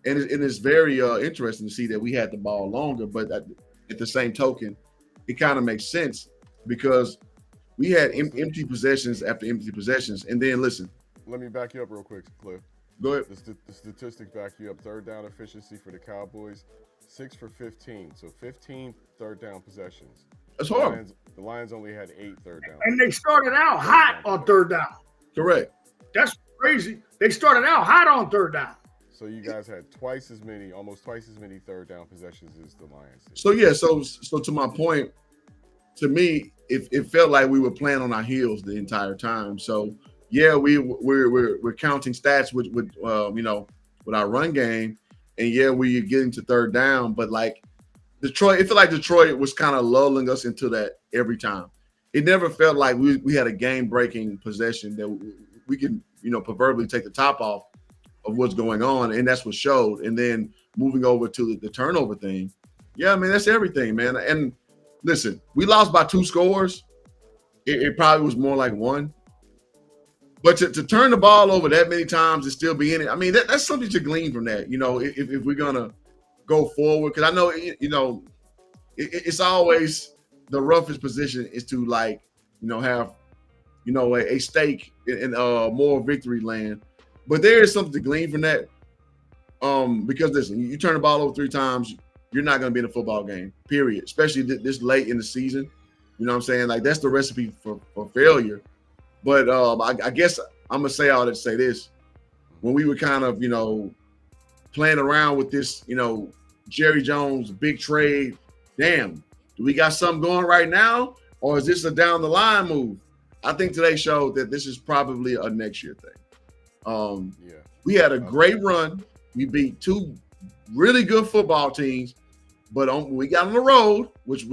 and it's very interesting to see that we had the ball longer. But at the same token, it kind of makes sense because we had empty possessions after empty possessions. And then listen, let me back you up real quick, Cliff. Go ahead. The statistics back you up. 3rd down efficiency for the Cowboys, 6 for 15. So 15 3rd down possessions. That's horrible. The Lions only had 8 3rd down. And they started out hot on 3rd down. Correct. That's crazy. They started out hot on 3rd down. So you guys had almost twice as many 3rd down possessions as the Lions did. So yeah, so to my point, to me, it felt like we were playing on our heels the entire time. So yeah, we're counting stats with our run game, and yeah, we're getting to 3rd down. But like Detroit, it felt like Detroit was kind of lulling us into that every time. It never felt like we had a game-breaking possession that we can proverbially take the top off of what's going on, and that's what showed. And then moving over to the turnover thing, yeah, man, that's everything, man. And listen, we lost by 2 scores. It probably was more like 1. But to turn the ball over that many times and still be in it, I mean, that's something to glean from that. If we're gonna go forward, because I know it's always the roughest position is to have a stake in more victory land. But there is something to glean from that. Because listen, you turn the ball over 3 times, you're not going to be in a football game, period. Especially this late in the season. You know what I'm saying? Like, that's the recipe for failure. But I guess I'm going to say all that to say this. When we were kind of, playing around with this, Jerry Jones big trade, damn, do we got something going right now? Or is this a down the line move? I think today showed that this is probably a next year thing. We had a great run. We beat 2 really good football teams, but we got on the road, which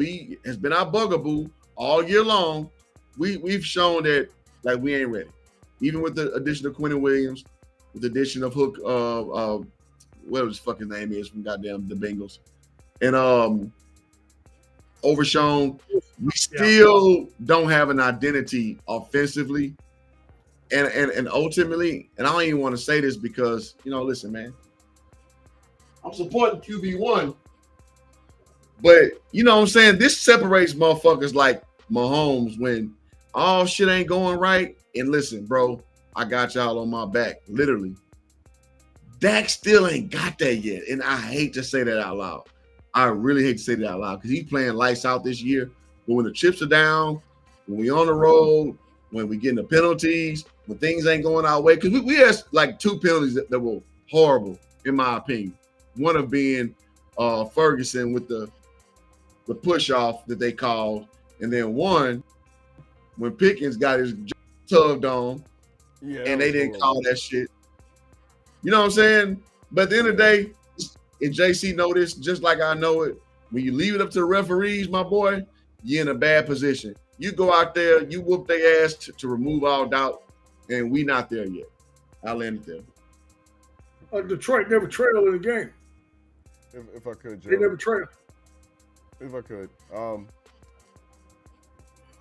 has been our bugaboo all year long. We've shown that we ain't ready. Even with the addition of Quentin Williams, with the addition of Hook, whatever his fucking name is from goddamn the Bengals, and Overshown, we still don't have an identity offensively. And ultimately, and I don't even want to say this because, listen, man, I'm supporting QB1, but you know what I'm saying? This separates motherfuckers like Mahomes when all shit ain't going right. And listen, bro, I got y'all on my back, literally. Dak still ain't got that yet. And I hate to say that out loud. I really hate to say that out loud because he's playing lights out this year. But when the chips are down, when we on the road, when we getting the penalties, when things ain't going our way, because we had like 2 penalties that were horrible, in my opinion. One of being Ferguson with the push off that they called, and then one when Pickens got his tugged on, and they didn't call that shit. You know what I'm saying? But at the end of the day, and JC know this just like I know it, when you leave it up to the referees, my boy, you're in a bad position. You go out there, you whoop their ass to remove all doubt, and we not there yet. I landed there. Detroit never trailed in the game. If I could, Joe. They never trailed. If I could.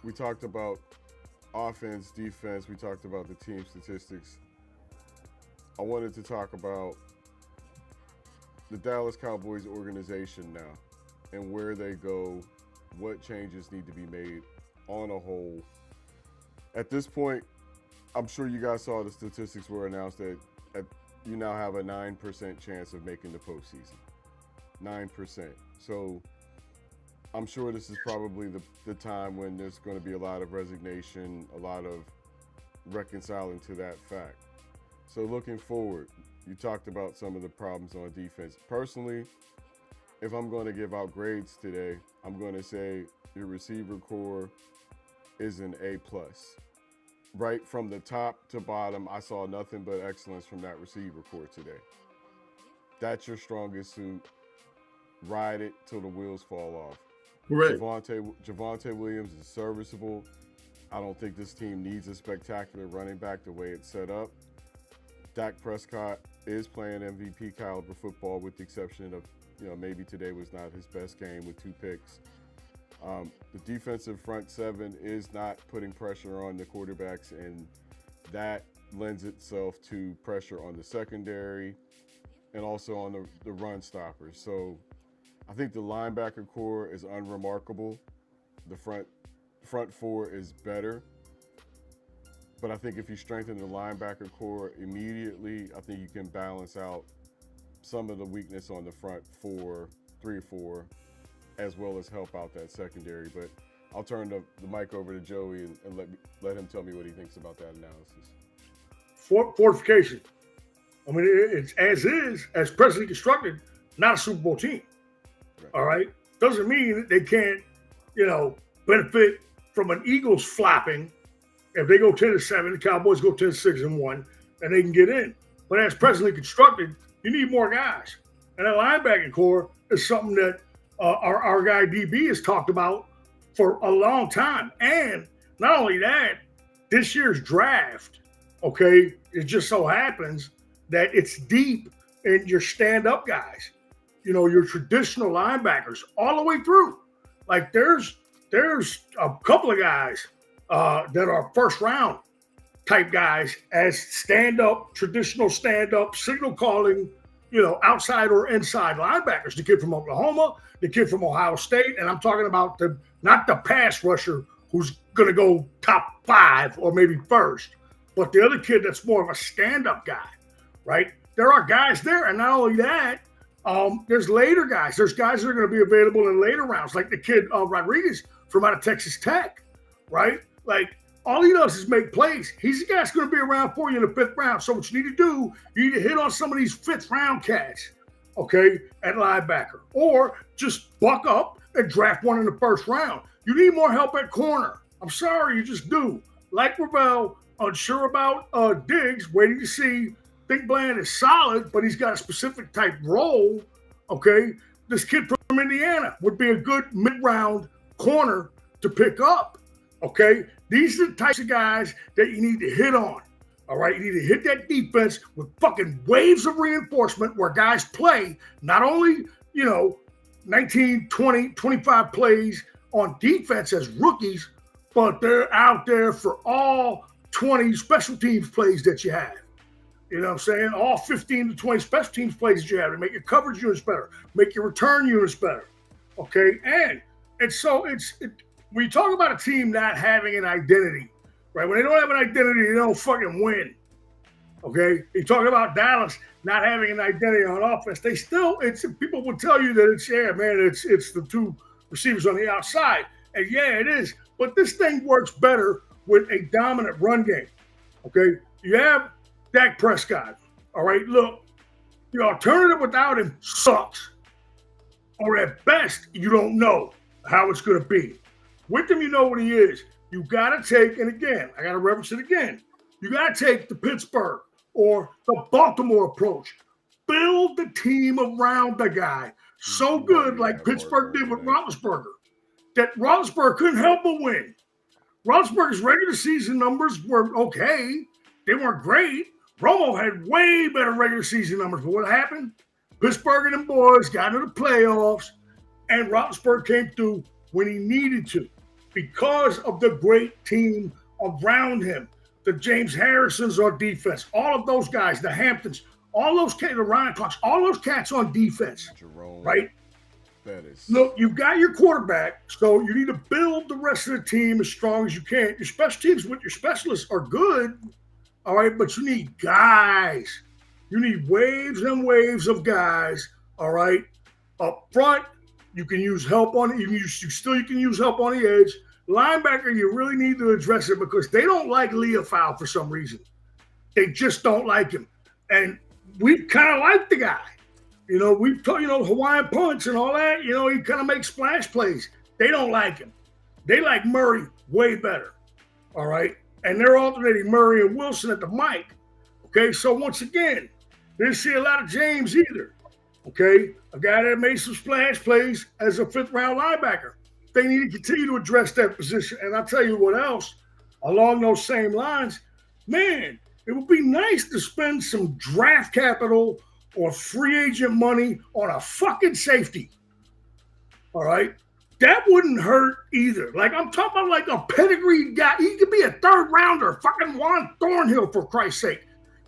We talked about offense, defense. We talked about the team statistics. I wanted to talk about the Dallas Cowboys organization now and where they go, what changes need to be made on a whole. At this point, I'm sure you guys saw the statistics were announced that you now have a 9% chance of making the postseason. 9%. So I'm sure this is probably the time when there's going to be a lot of resignation, a lot of reconciling to that fact. So looking forward, you talked about some of the problems on defense. Personally, if I'm going to give out grades today, I'm going to say your receiver core is an A+. Right from the top to bottom, I saw nothing but excellence from that receiver core today. That's your strongest suit. Ride it till the wheels fall off. Correct. Javonte Williams is serviceable. I don't think this team needs a spectacular running back the way it's set up. Dak Prescott is playing MVP caliber football, with the exception of, maybe today was not his best game with 2 picks. The defensive front seven is not putting pressure on the quarterbacks, and that lends itself to pressure on the secondary and also on the run stoppers. So I think the linebacker core is unremarkable. The front four is better. But I think if you strengthen the linebacker core immediately, I think you can balance out some of the weakness on the front 3 or 4, as well as help out that secondary. But I'll turn the mic over to Joey and let him tell me what he thinks about that analysis. Fortification. I mean, it's as presently constructed, not a Super Bowl team. Right. All right? Doesn't mean that they can't, benefit from an Eagles flopping. If they go 10-7, the Cowboys go 10-6-1, and they can get in. But as presently constructed, you need more guys. And that linebacking core is something that our guy DB has talked about for a long time. And not only that, this year's draft, okay, it just so happens that it's deep in your stand-up guys. Your traditional linebackers all the way through. Like there's a couple of guys that are first-round type guys as traditional stand-up, signal calling, outside or inside linebackers. The kid from Oklahoma, the kid from Ohio State, and I'm talking about not the pass rusher who's going to go top 5 or maybe first, but the other kid that's more of a stand-up guy, right? There are guys there, and not only that, there's later guys. There's guys that are going to be available in later rounds, like the kid Rodriguez from out of Texas Tech, right? Like, all he does is make plays. He's the guy that's going to be around for you in the 5th round. So what you need to do, you need to hit on some of these 5th round cats, okay, at linebacker. Or just buck up and draft one in the 1st round. You need more help at corner. I'm sorry, you just do. Like Ravel, unsure about Diggs, waiting to see. Think Bland is solid, but he's got a specific type role, okay? This kid from Indiana would be a good mid-round corner to pick up, okay? These are the types of guys that you need to hit on, all right? You need to hit that defense with fucking waves of reinforcement where guys play not only, 19, 20, 25 plays on defense as rookies, but they're out there for all 20 special teams plays that you have. You know what I'm saying? All 15 to 20 special teams plays that you have to make your coverage units better, make your return units better, okay? And so when you talk about a team not having an identity, right? When they don't have an identity, they don't fucking win. Okay? You talk about Dallas not having an identity on offense. People will tell you that it's the 2 receivers on the outside. And yeah, it is. But this thing works better with a dominant run game. Okay? You have Dak Prescott. All right, look, the alternative without him sucks. Or at best, you don't know how it's going to be. With him, you know what he is. You got to take, and again, I got to reference it again. You got to take the Pittsburgh or the Baltimore approach. Build the team around the guy. So good, like Pittsburgh did with Roethlisberger, that Roethlisberger couldn't help but win. Roethlisberger's regular season numbers were okay. They weren't great. Romo had way better regular season numbers. But what happened? Pittsburgh and them boys got into the playoffs, and Roethlisberger came through when he needed to because of the great team around him. The James Harrisons on defense, all of those guys, the Hamptons, all those cats, the Ryan Clarks, all those cats on defense, Jerome, right? Bettis. Look, you've got your quarterback, so you need to build the rest of the team as strong as you can. Your special teams with your specialists are good, all right, but you need guys. You need waves and waves of guys, all right, up front, You can use help on it. You can use help on the edge. Linebacker, you really need to address it because they don't like Leofau for some reason. They just don't like him. And we kind of like the guy. We've taught, Hawaiian punch and all that. He kind of makes splash plays. They don't like him. They like Murray way better. All right. And they're alternating Murray and Wilson at the mic. Okay. So once again, didn't see a lot of James either. Okay. A guy that made some splash plays as a 5th-round linebacker. They need to continue to address that position. And I'll tell you what else, along those same lines, man, it would be nice to spend some draft capital or free agent money on a fucking safety. All right? That wouldn't hurt either. Like, I'm talking about like a pedigreed guy. He could be a 3rd-rounder, fucking Juan Thornhill, for Christ's sake.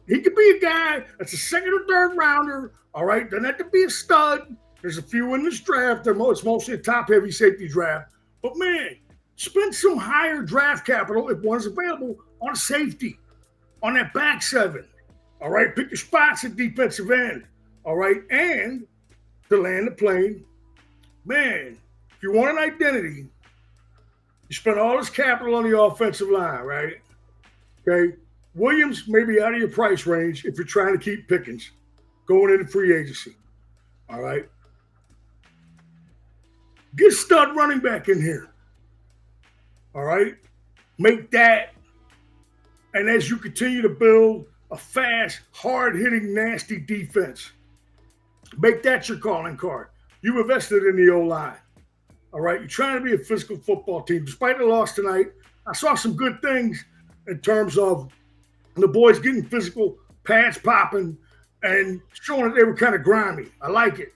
He could be a guy that's a 2nd or 3rd-rounder, all right? Doesn't have to be a stud. There's a few in this draft. It's mostly a top-heavy safety draft. But, man, spend some higher draft capital, if one's available, on a safety, on that back 7. All right? Pick your spots at defensive end. All right? And to land the plane, man, if you want an identity, you spend all this capital on the offensive line, right? Okay? Williams may be out of your price range if you're trying to keep Pickens going into free agency. All right? Get stud running back in here. All right? Make that. And as you continue to build a fast, hard-hitting, nasty defense, make that your calling card. You've invested in the O-line. All right? You're trying to be a physical football team. Despite the loss tonight, I saw some good things in terms of the boys getting physical, pads popping, and showing that they were kind of grimy. I like it.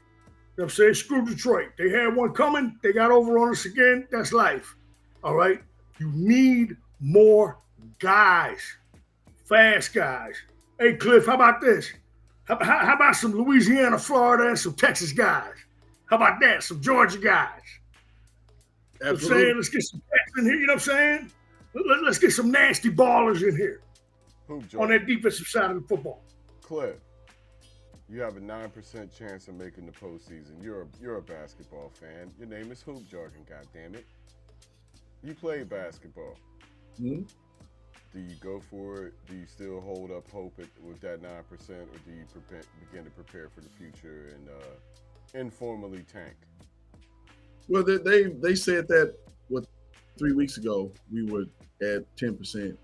You know what I'm saying? Screw Detroit. They had one coming. They got over on us again. That's life. All right? You need more guys. Fast guys. Hey, Cliff, how about this? How about some Louisiana, Florida, and some Texas guys? How about that? Some Georgia guys. Absolutely. You know what I'm saying? Let's get some cats in here. You know what I'm saying? Let's get some nasty ballers in here on that defensive side of the football. Cliff, you have a 9% chance of making the postseason. You're a basketball fan. Your name is Hoop Jargon, goddammit. You play basketball. Mm-hmm. Do you go for it? Do you still hold up hope with that 9%, or do you begin to prepare for the future and informally tank? Well, they said that 3 weeks ago we were at 10%,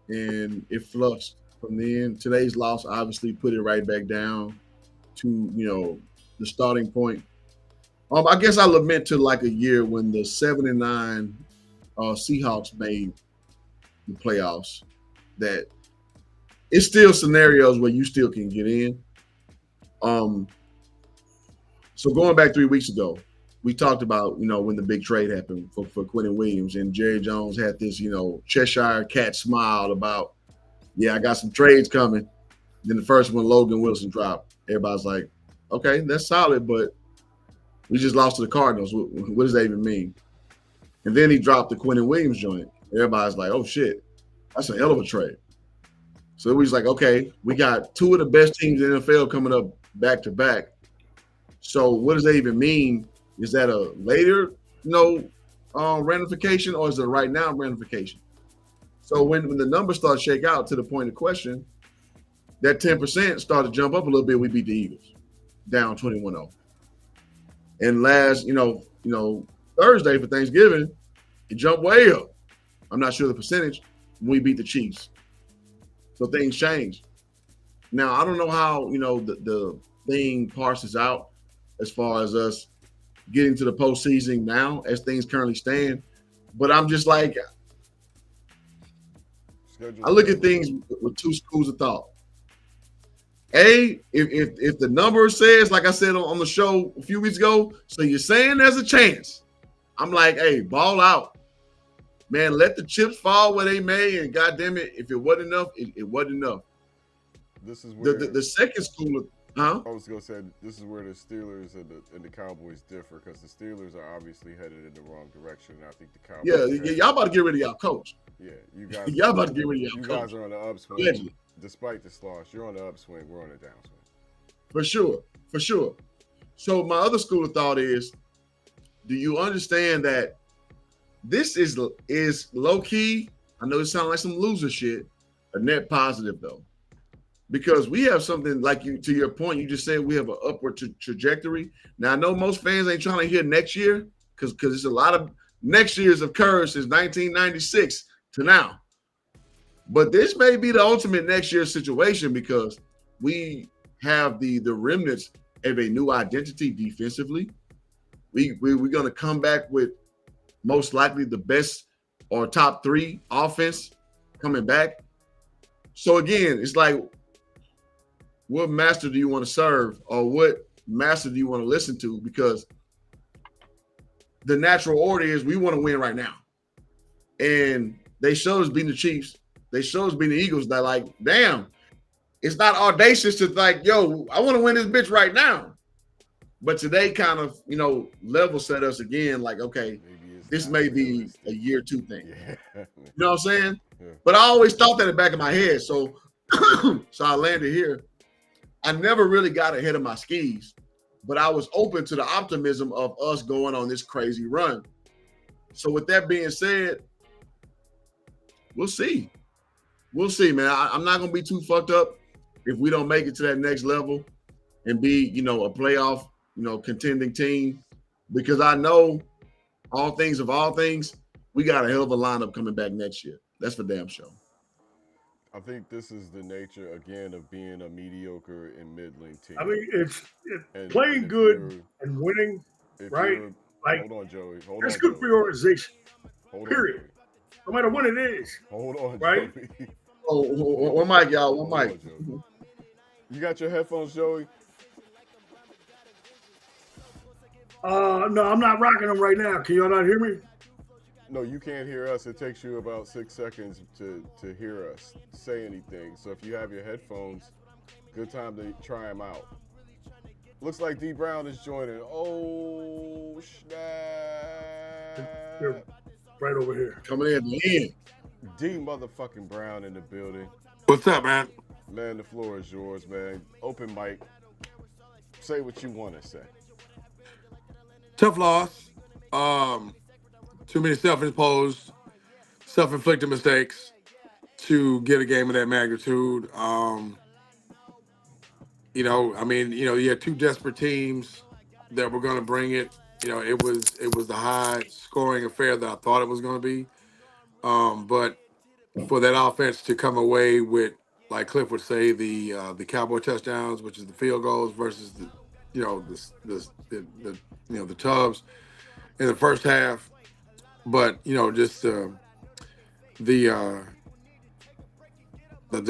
and it flushed from then. Today's loss obviously put it right back down to the starting point. I guess I lament to like a year when the 7-9 Seahawks made the playoffs. That it's still scenarios where you still can get in. So going back 3 weeks ago, we talked about, when the big trade happened for Quentin Williams, and Jerry Jones had this, Cheshire cat smile about, I got some trades coming. Then the first one, Logan Wilson dropped. Everybody's like, okay, that's solid, but we just lost to the Cardinals. What does that even mean? And then he dropped the Quentin Williams joint. Everybody's like, oh shit, that's a hell of a trade. So we was like, okay, we got 2 of the best teams in the NFL coming up back to back. So what does that even mean? Is that a later, ramification, or is it a right now ramification? So when the numbers start to shake out to the point of question, that 10% started to jump up a little bit. We beat the Eagles, down 21-0. And last, Thursday for Thanksgiving, it jumped way up. I'm not sure the percentage when we beat the Chiefs. So things changed. Now, I don't know how, the thing parses out as far as us getting to the postseason now as things currently stand. But I'm just like, I look at things with 2 schools of thought. If the number says, like I said on the show a few weeks ago, so you're saying there's a chance, I'm like, hey, ball out. Man, let the chips fall where they may, and goddamn it, if it wasn't enough, it wasn't enough. This is where the second school of I was gonna say this is where the Steelers and the Cowboys differ, because the Steelers are obviously headed in the wrong direction, and I think the Cowboys. Y'all about to get rid of y'all coach. Yeah, you guys. Y'all about to get rid of y'all you coach. guys are on the upswing. Despite this loss, you're on the upswing. We're on the downswing. For sure. So my other school of thought is, do you understand that this is low key? I know it sounds like some loser shit. A net positive though, because we have something like you. To your point, you just said we have an upward trajectory. Now I know most fans ain't trying to hear next year because it's a lot of next years have occurred since 1996 to now. But this may be the ultimate next year situation because we have the remnants of a new identity defensively. We're going to come back with most likely the best or top 3 offense coming back. So again, it's like, what master do you want to serve, or what master do you want to listen to? Because the natural order is we want to win right now. And they showed us beating the Chiefs. They showed us beating the Eagles. They're like, damn, it's not audacious to like, yo, I want to win this bitch right now. But today kind of, level set us again, like, okay, this may be a year 2 thing. Yeah. You know what I'm saying? Yeah. But I always thought that in the back of my head. So so I landed here. I never really got ahead of my skis, but I was open to the optimism of us going on this crazy run. So with that being said, we'll see. We'll see, man. I'm not going to be too fucked up if we don't make it to that next level and be, a playoff, contending team, because I know all things, we got a hell of a lineup coming back next year. That's for damn sure. I think this is the nature, again, of being a mediocre and middling team. I mean, it's playing good and winning, right? Like, hold on, Joey. That's good for your organization, period. No matter what it is. Hold on, right? Joey. Oh, one mic, y'all. One mic. You got your headphones, Joey? No, I'm not rocking them right now. Can y'all not hear me? No, you can't hear us. It takes you about 6 seconds to hear us say anything. So if you have your headphones, good time to try them out. Looks like D Brown is joining. Oh, snap. They're right over here. Coming in at the end. D motherfucking Brown in the building. What's up, man? Man, the floor is yours, man. Open mic. Say what you want to say. Tough loss. Too many self-imposed, self-inflicted mistakes to get a game of that magnitude. You had 2 desperate teams that were going to bring it. It was the high-scoring affair that I thought it was going to be. But for that offense to come away with, like Cliff would say, the Cowboy touchdowns, which is the field goals, versus the tubs in the first half. But just the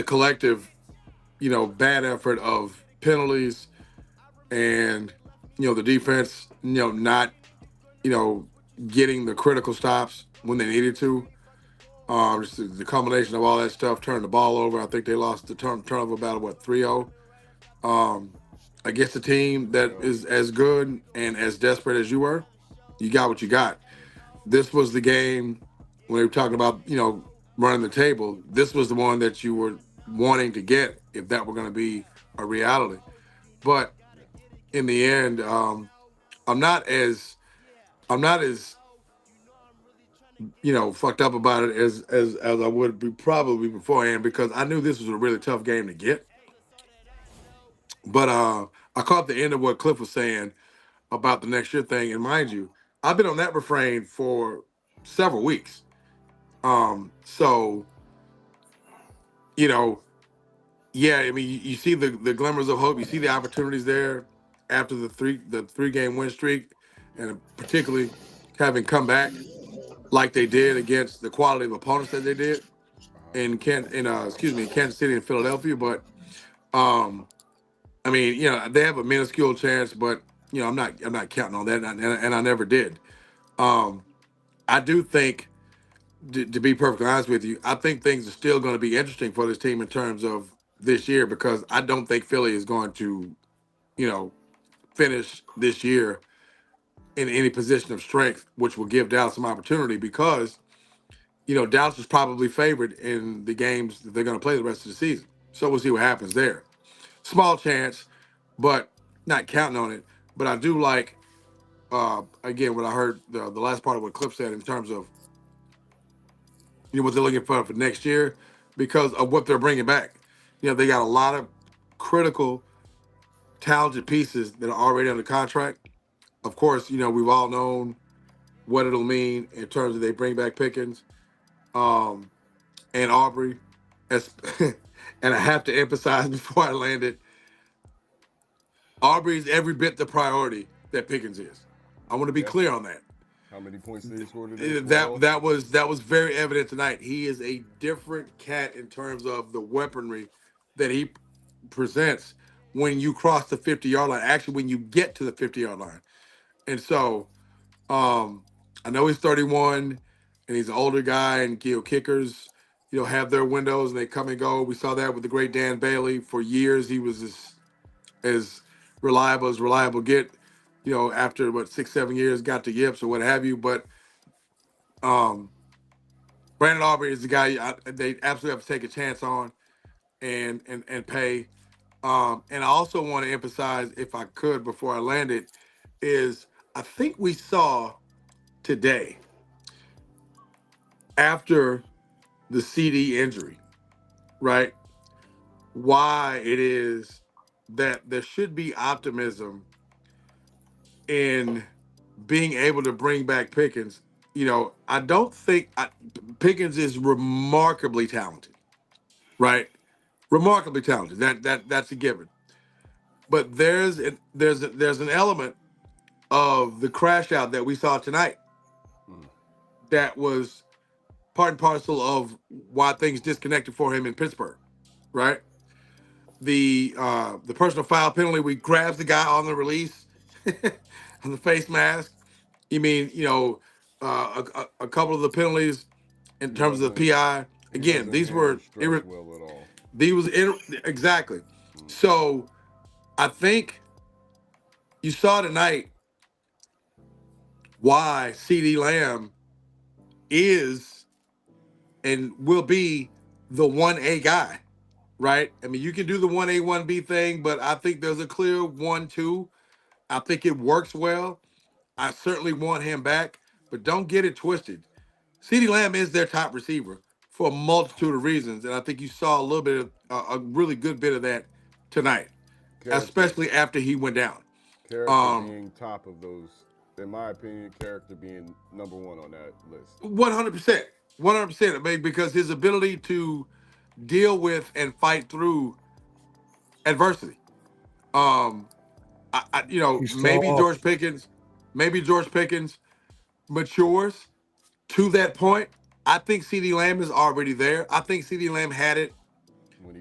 collective, bad effort of penalties and the defense, not getting the critical stops when they needed to. Just the combination of all that stuff turned the ball over. I think they lost the turnover battle, 3-0. Against a team that is as good and as desperate as you were, you got what you got. This was the game when we were talking about, running the table. This was the one that you were wanting to get if that were going to be a reality. But in the end, I'm not as fucked up about it as I would be probably beforehand, because I knew this was a really tough game to get. But I caught the end of what Cliff was saying about the next year thing, and mind you, I've been on that refrain for several weeks. You see the glimmers of hope. You see the opportunities there after the three-game win streak, and particularly having come back like they did against the quality of opponents that they did in Kansas City and Philadelphia. But they have a minuscule chance, but I'm not counting on that, and I never did. I do think, to be perfectly honest with you, I think things are still going to be interesting for this team in terms of this year, because I don't think Philly is going to, finish this year in any position of strength, which will give Dallas some opportunity, because, Dallas is probably favored in the games that they're going to play the rest of the season. So we'll see what happens there. Small chance, but not counting on it. But I do like again, what I heard the last part of what Cliff said in terms of what they're looking for next year because of what they're bringing back. They got a lot of critical, talented pieces that are already under contract. Of course, we've all known what it'll mean in terms of they bring back Pickens and Aubrey. And I have to emphasize before I land it, Aubrey's every bit the priority that Pickens is. I want to be clear on that. How many points did he score today? That was very evident tonight. He is a different cat in terms of the weaponry that he presents when you cross the 50-yard line. Actually, when you get to the 50-yard line. And so, I know he's 31 and he's an older guy, and kickers, have their windows and they come and go. We saw that with the great Dan Bailey. For years, he was as reliable get. After 6-7 years, got to yips or what have you. But Brandon Aubrey is the guy they absolutely have to take a chance on and pay. And I also want to emphasize, if I could, before I land it, is I think we saw today, after the CD injury, right, why it is that there should be optimism in being able to bring back Pickens. I don't think Pickens is remarkably talented, right? Remarkably talented. That's a given. But there's an element of the crash out that we saw tonight that was part and parcel of why things disconnected for him in Pittsburgh, right? The personal foul penalty, we grabs the guy on the release on the face mask. You mean, a couple of the penalties in terms of the PI. Again, these were exactly. So I think you saw tonight why CeeDee Lamb is and will be the 1A guy, right? I mean, you can do the 1A, 1B thing, but I think there's a clear 1-2. I think it works well. I certainly want him back, but don't get it twisted. CeeDee Lamb is their top receiver for a multitude of reasons, and I think you saw a little bit of a really good bit of that tonight, especially after he went down. Character being top of those, in my opinion, character being number one on that list. 100%. 100%. I mean, because his ability to deal with and fight through adversity. Maybe George Pickens matures to that point. I think CeeDee Lamb is already there. I think CeeDee Lamb had it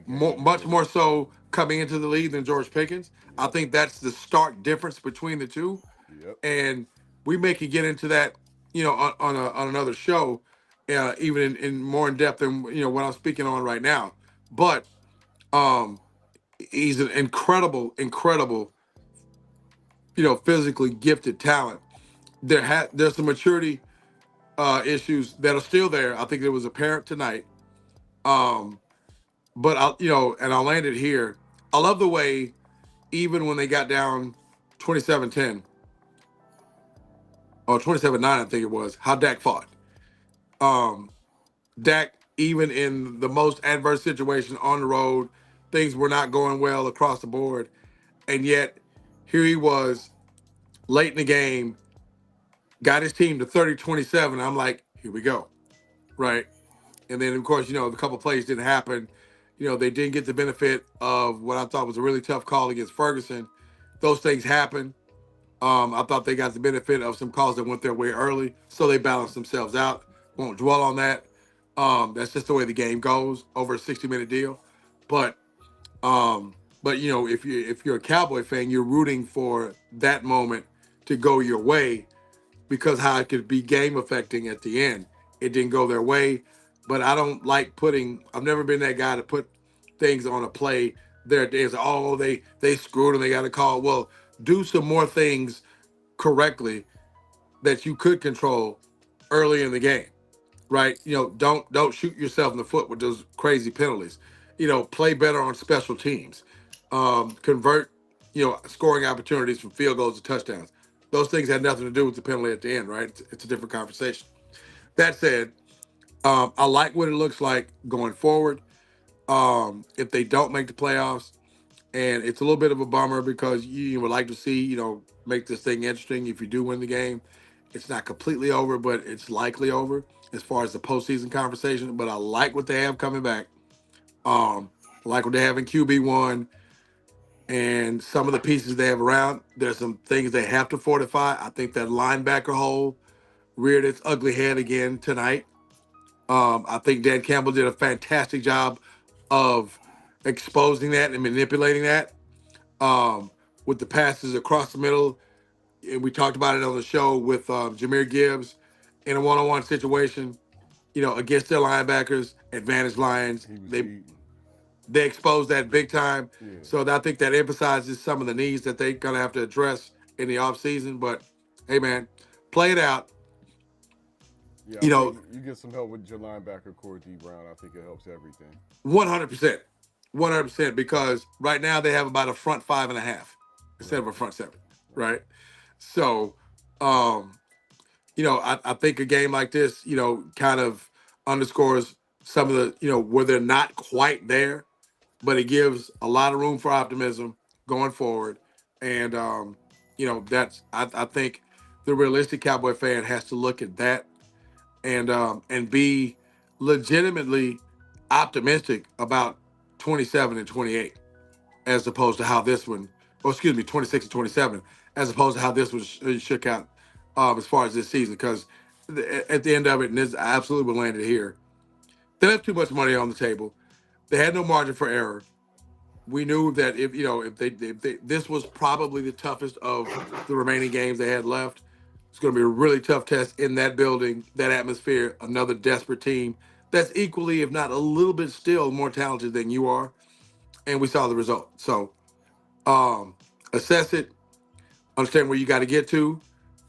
much more so coming into the league than George Pickens. I think that's the stark difference between the two. Yep. And we may could get into that, on another show, even in more in depth than what I'm speaking on right now. But he's an incredible, physically gifted talent. There's some maturity issues that are still there. I think it was apparent tonight. But I'll land it here. I love the way, even when they got down 27-10 or 27-9, I think it was, how Dak fought. Dak, even in the most adverse situation on the road, things were not going well across the board, and yet here he was late in the game, got his team to 30-27. I'm like, here we go, right? And then, of course, a couple plays didn't happen. They didn't get the benefit of what I thought was a really tough call against Ferguson. Those things happen. I thought they got the benefit of some calls that went their way early, so they balanced themselves out. Won't dwell on that. That's just the way the game goes over a 60-minute deal. But if you're a Cowboy fan, you're rooting for that moment to go your way because how it could be game affecting at the end. It didn't go their way. But I don't like I've never been that guy to put things on a play there. There's, they screwed and they got a call. Well, do some more things correctly that you could control early in the game, right? Don't shoot yourself in the foot with those crazy penalties. Play better on special teams. Convert, scoring opportunities from field goals to touchdowns. those things had nothing to do with the penalty at the end, right? It's a different conversation. That said, I like what it looks like going forward. If they don't make the playoffs, and it's a little bit of a bummer because you would like to see, make this thing interesting. If you do win the game, it's not completely over, but it's likely over as far as the postseason conversation. But I like what they have coming back. I like what they have in QB1 and some of the pieces they have around. There's some things they have to fortify. I think that linebacker hole reared its ugly head again tonight. I think Dan Campbell did a fantastic job of exposing that and manipulating that with the passes across the middle. And we talked about it on the show with Jahmyr Gibbs in a one-on-one situation, against their linebackers, advantage lines. They exposed that big time. Yeah. So I think that emphasizes some of the needs that they're going to have to address in the offseason. But, hey, man, play it out. Yeah, you get some help with your linebacker core, D Brown. I think it helps everything. 100%. 100%, because right now they have about a front 5.5 instead of a front 7, right? So, I think a game like this, kind of underscores some of the, where they're not quite there, but it gives a lot of room for optimism going forward. And, I think the realistic Cowboy fan has to look at that and be legitimately optimistic about 27 and 28, as opposed to how this one, 26 and 27, as opposed to how this one shook out as far as this season. Because at the end of it, and this absolutely landed here, they left too much money on the table. They had no margin for error. We knew that if they this was probably the toughest of the remaining games they had left. It's going to be a really tough test in that building, that atmosphere, another desperate team that's equally, if not a little bit still, more talented than you are. And we saw the result. So assess it, understand where you got to get to,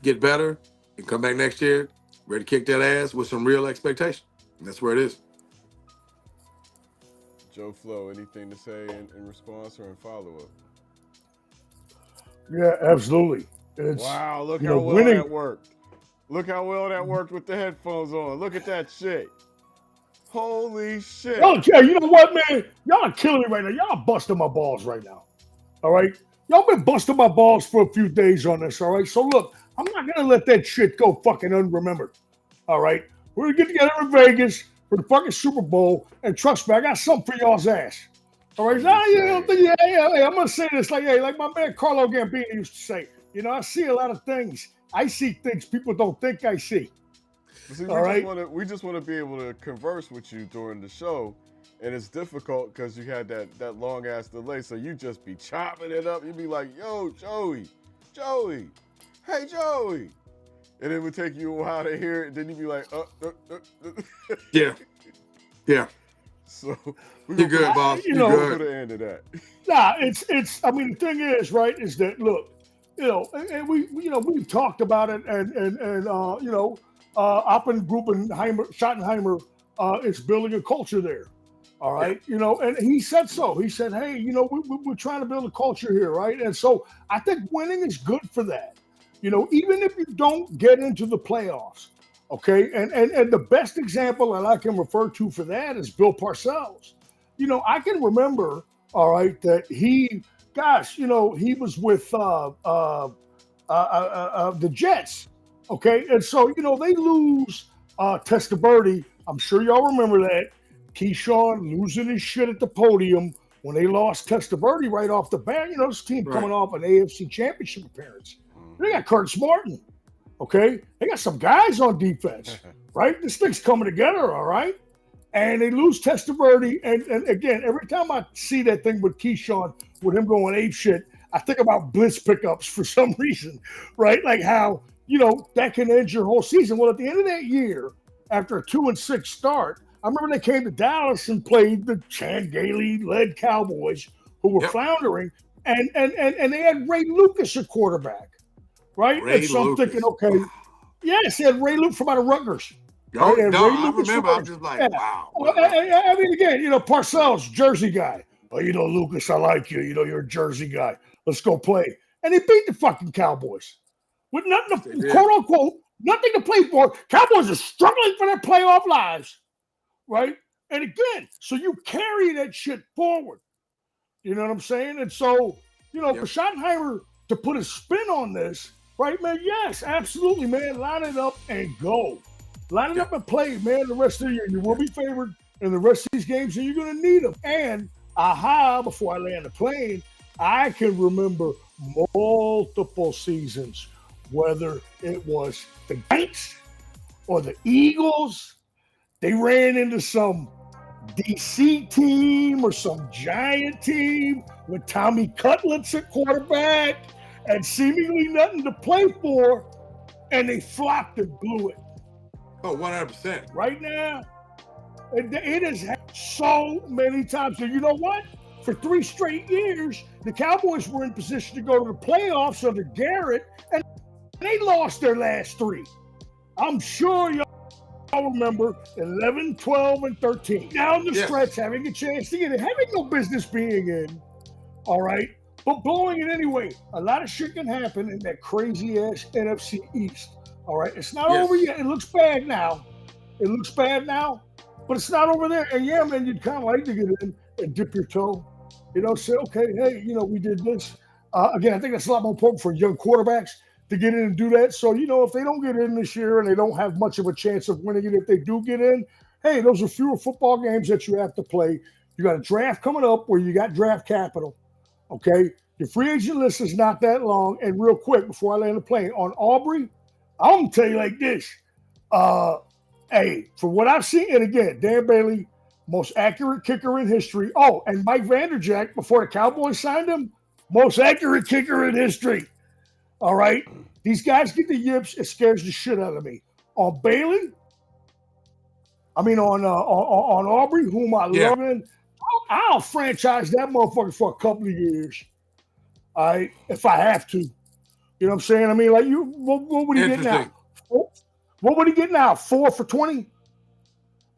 get better, and come back next year ready to kick that ass with some real expectation. And that's where it is. Joe Flo, anything to say in response or in follow-up? Yeah, absolutely. Wow, look how well that worked. Look how well that worked with the headphones on. Look at that shit. Holy shit. Okay, you know what, man? Y'all are killing me right now. Y'all busting my balls right now. All right? Y'all been busting my balls for a few days on this, all right? So look, I'm not going to let that shit go fucking unremembered. All right? We're going to get together in Vegas for the fucking Super Bowl, and trust me, I got something for y'all's ass. All right? I'm going to say this like my man Carlo Gambino used to say. I see a lot of things. I see things people don't think I see. See, we just want to be able to converse with you during the show, and it's difficult because you had that long ass delay. So you just be chopping it up. You'd be like, "Yo, Joey, hey Joey," and it would take you a while to hear it. And then you'd be like, yeah. So you're good, boss. You're good. To the end of that. Nah, it's. I mean, the thing is, right? Is that look. And we've talked about it, and Schottenheimer is building a culture there. All right, and he said so. He said, hey, we're trying to build a culture here, right? And so I think winning is good for that. Even if you don't get into the playoffs, okay. And the best example that I can refer to for that is Bill Parcells. I can remember, all right, that he was with the Jets, okay? And so, they lose Testaverde. I'm sure y'all remember that. Keyshawn losing his shit at the podium when they lost Testaverde right off the bat. This team coming off an AFC championship appearance. They got Curtis Martin, okay? They got some guys on defense, right? This thing's coming together, all right? And they lose Testaverde. And again, every time I see that thing with Keyshawn, with him going ape shit, I think about blitz pickups for some reason, right? Like how, that can end your whole season. Well, at the end of that year, after a 2-6 start, I remember they came to Dallas and played the Chan Gailey-led Cowboys, who were floundering, and they had Ray Lucas at quarterback, right? And so I'm thinking, okay, yes, they had Ray Lucas from out of Rutgers. I remember. I'm just like, wow. I mean, again, Parcells, Jersey guy. Oh, Lucas, I like you. You're a Jersey guy. Let's go play. And he beat the fucking Cowboys. with nothing, quote unquote, nothing to play for. Cowboys are struggling for their playoff lives, right? And again, so you carry that shit forward. You know what I'm saying? And so, for Schottenheimer to put a spin on this, right, man? Yes, absolutely, man. Line it up and go. Line it up and play, man, the rest of the year. You will be favored in the rest of these games, and you're going to need them. And, before I land the plane, I can remember multiple seasons, whether it was the Giants or the Eagles, they ran into some DC team or some giant team with Tommy Cutlets at quarterback and seemingly nothing to play for, and they flopped and blew it. Oh, 100%. Right now, it has happened so many times. And you know what? For 3 straight years, the Cowboys were in position to go to the playoffs under Garrett, and they lost their last 3. I'm sure y'all remember 11, 12, and 13. Down the stretch, having a chance to get it, having no business being in, all right, but blowing it anyway. A lot of shit can happen in that crazy-ass NFC East, all right? It's not over yet. It looks bad now. But it's not over there. And yeah, man, you'd kind of like to get in and dip your toe. Say, okay, hey, we did this. Again, I think that's a lot more important for young quarterbacks to get in and do that. So, if they don't get in this year and they don't have much of a chance of winning it, if they do get in, hey, those are fewer football games that you have to play. You got a draft coming up where you got draft capital, okay? Your free agent list is not that long. And real quick, before I land the plane, on Aubrey, I'm going to tell you like this. Hey, from what I've seen, and again, Dan Bailey, most accurate kicker in history. Oh, and Mike Vanderjagt, before the Cowboys signed him, most accurate kicker in history. All right? These guys get the yips. It scares the shit out of me. On Bailey, on Aubrey, whom I love, I'll franchise that motherfucker for a couple of years. All right? If I have to. You know what I'm saying? What would he get now? What would he get now? 4 for 20?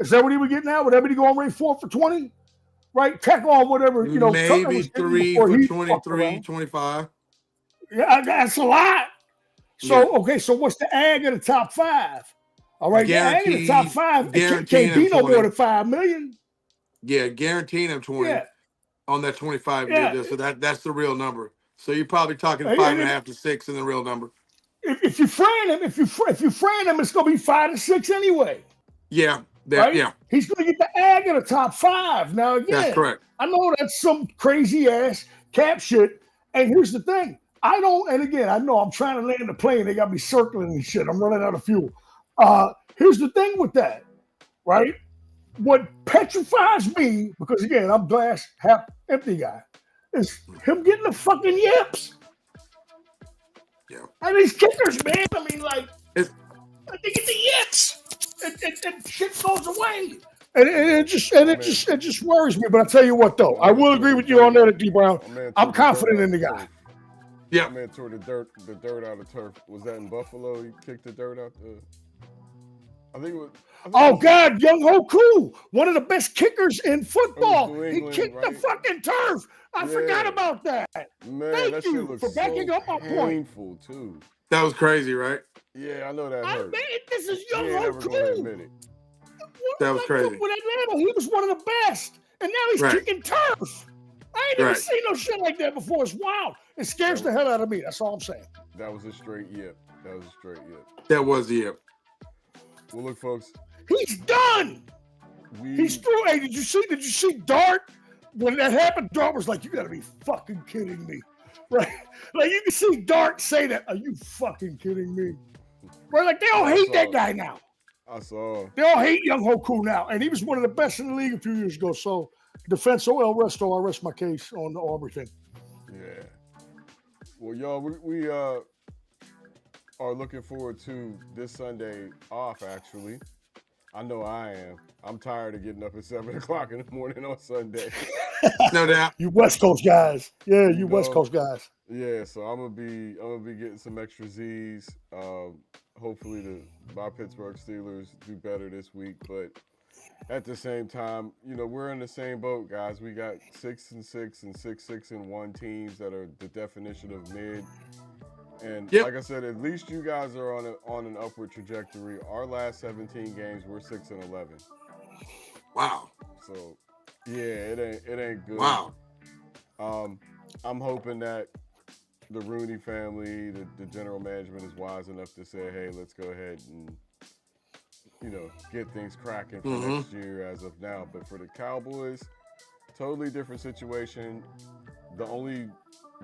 Is that what he would get now? Would everybody go on rate 4 for 20? Right? Tech on whatever, maybe 3 for 23, 25. Yeah, that's a lot. So, okay, so what's the ag of the top 5? All right, the ag of the top 5 can't be no more than $5 million. Yeah, guaranteeing him 20 on that 25-year deal. So that's the real number. So you're probably talking 5.5 to 6 in the real number. If you frame him, it's gonna be 5 to 6 anyway. Yeah. Right? Yeah. He's gonna get the ag in the top 5. Now again, that's correct. I know that's some crazy ass cap shit. And here's the thing. I know I'm trying to land the plane. They got me circling and shit. I'm running out of fuel. Here's the thing with that, right? What petrifies me, because again, I'm glass half empty guy, is him getting the fucking yips. Yeah. And these kickers, man, they get the yips. And shit goes away. And it just worries me. But I tell you what, though, I will agree with you on that, D. Brown. I'm confident in the guy. Yeah. Man tore the dirt out of turf. Was that in Buffalo? He kicked the dirt out the. God, Young Hoku, one of the best kickers in football. He kicked the fucking turf. I forgot about that. Man, Thank you for backing up my point. Painful too. That was crazy, right? Yeah, I know that hurt. Man, this is Young Hoku. That was crazy. With Atlanta, he was one of the best, and now he's kicking turf. I ain't never seen no shit like that before. It's wild. It scares the hell out of me. That's all I'm saying. That was a straight yip. That was the yip. Well, look, folks. He's done. He's through. Hey, did you see Dart? When that happened, Dart was like, "You got to be fucking kidding me." Right? Like, you can see Dart say that. Are you fucking kidding me? Right? Like, they all hate that guy now. I saw. They all hate Young Hoku now. And he was one of the best in the league a few years ago. So, defenso el resto, I rest my case on the Aubrey thing. Yeah. Well, y'all, we are looking forward to this Sunday off, actually. I know I am. I'm tired of getting up at 7 o'clock in the morning on Sunday. No doubt. You West Coast guys. Yeah, you West Coast guys. Yeah, so I'm gonna be getting some extra Z's. Hopefully my Pittsburgh Steelers do better this week. But at the same time, we're in the same boat, guys. We got 6-6 and 6-6-1 teams that are the definition of mid. And Yep. like I said, at least you guys are on an upward trajectory. Our last 17 games, we're 6-11. Wow. So, yeah, it ain't good. Wow. I'm hoping that the Rooney family, the general management is wise enough to say, hey, let's go ahead and, get things cracking for next year as of now. But for the Cowboys, totally different situation. The only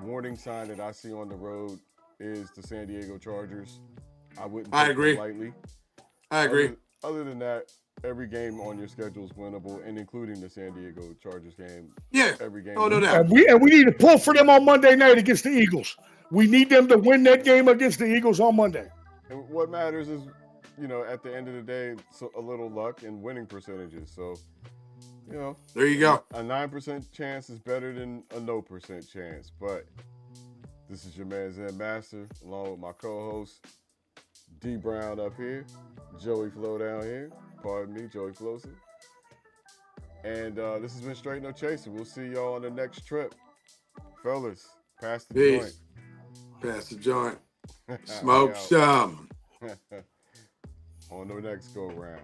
warning sign that I see on the road is the San Diego Chargers. I wouldn't take agree. them lightly. I agree. Other than that, every game on your schedule is winnable, and including the San Diego Chargers game. Yeah. Every game. Oh, no doubt. And we need to pull for them on Monday night against the Eagles. We need them to win that game against the Eagles on Monday. And what matters is, at the end of the day, a little luck and winning percentages. So, There you go. a 9% chance is better than a no % chance. But this is your man Zen Master, along with my co-host D Brown up here, Joey Flo down here. Pardon me, Joey Flosa. And this has been Straight No Chaser. We'll see y'all on the next trip. Fellas, pass the Peace. Pass the joint. Smoke some. On the next go round.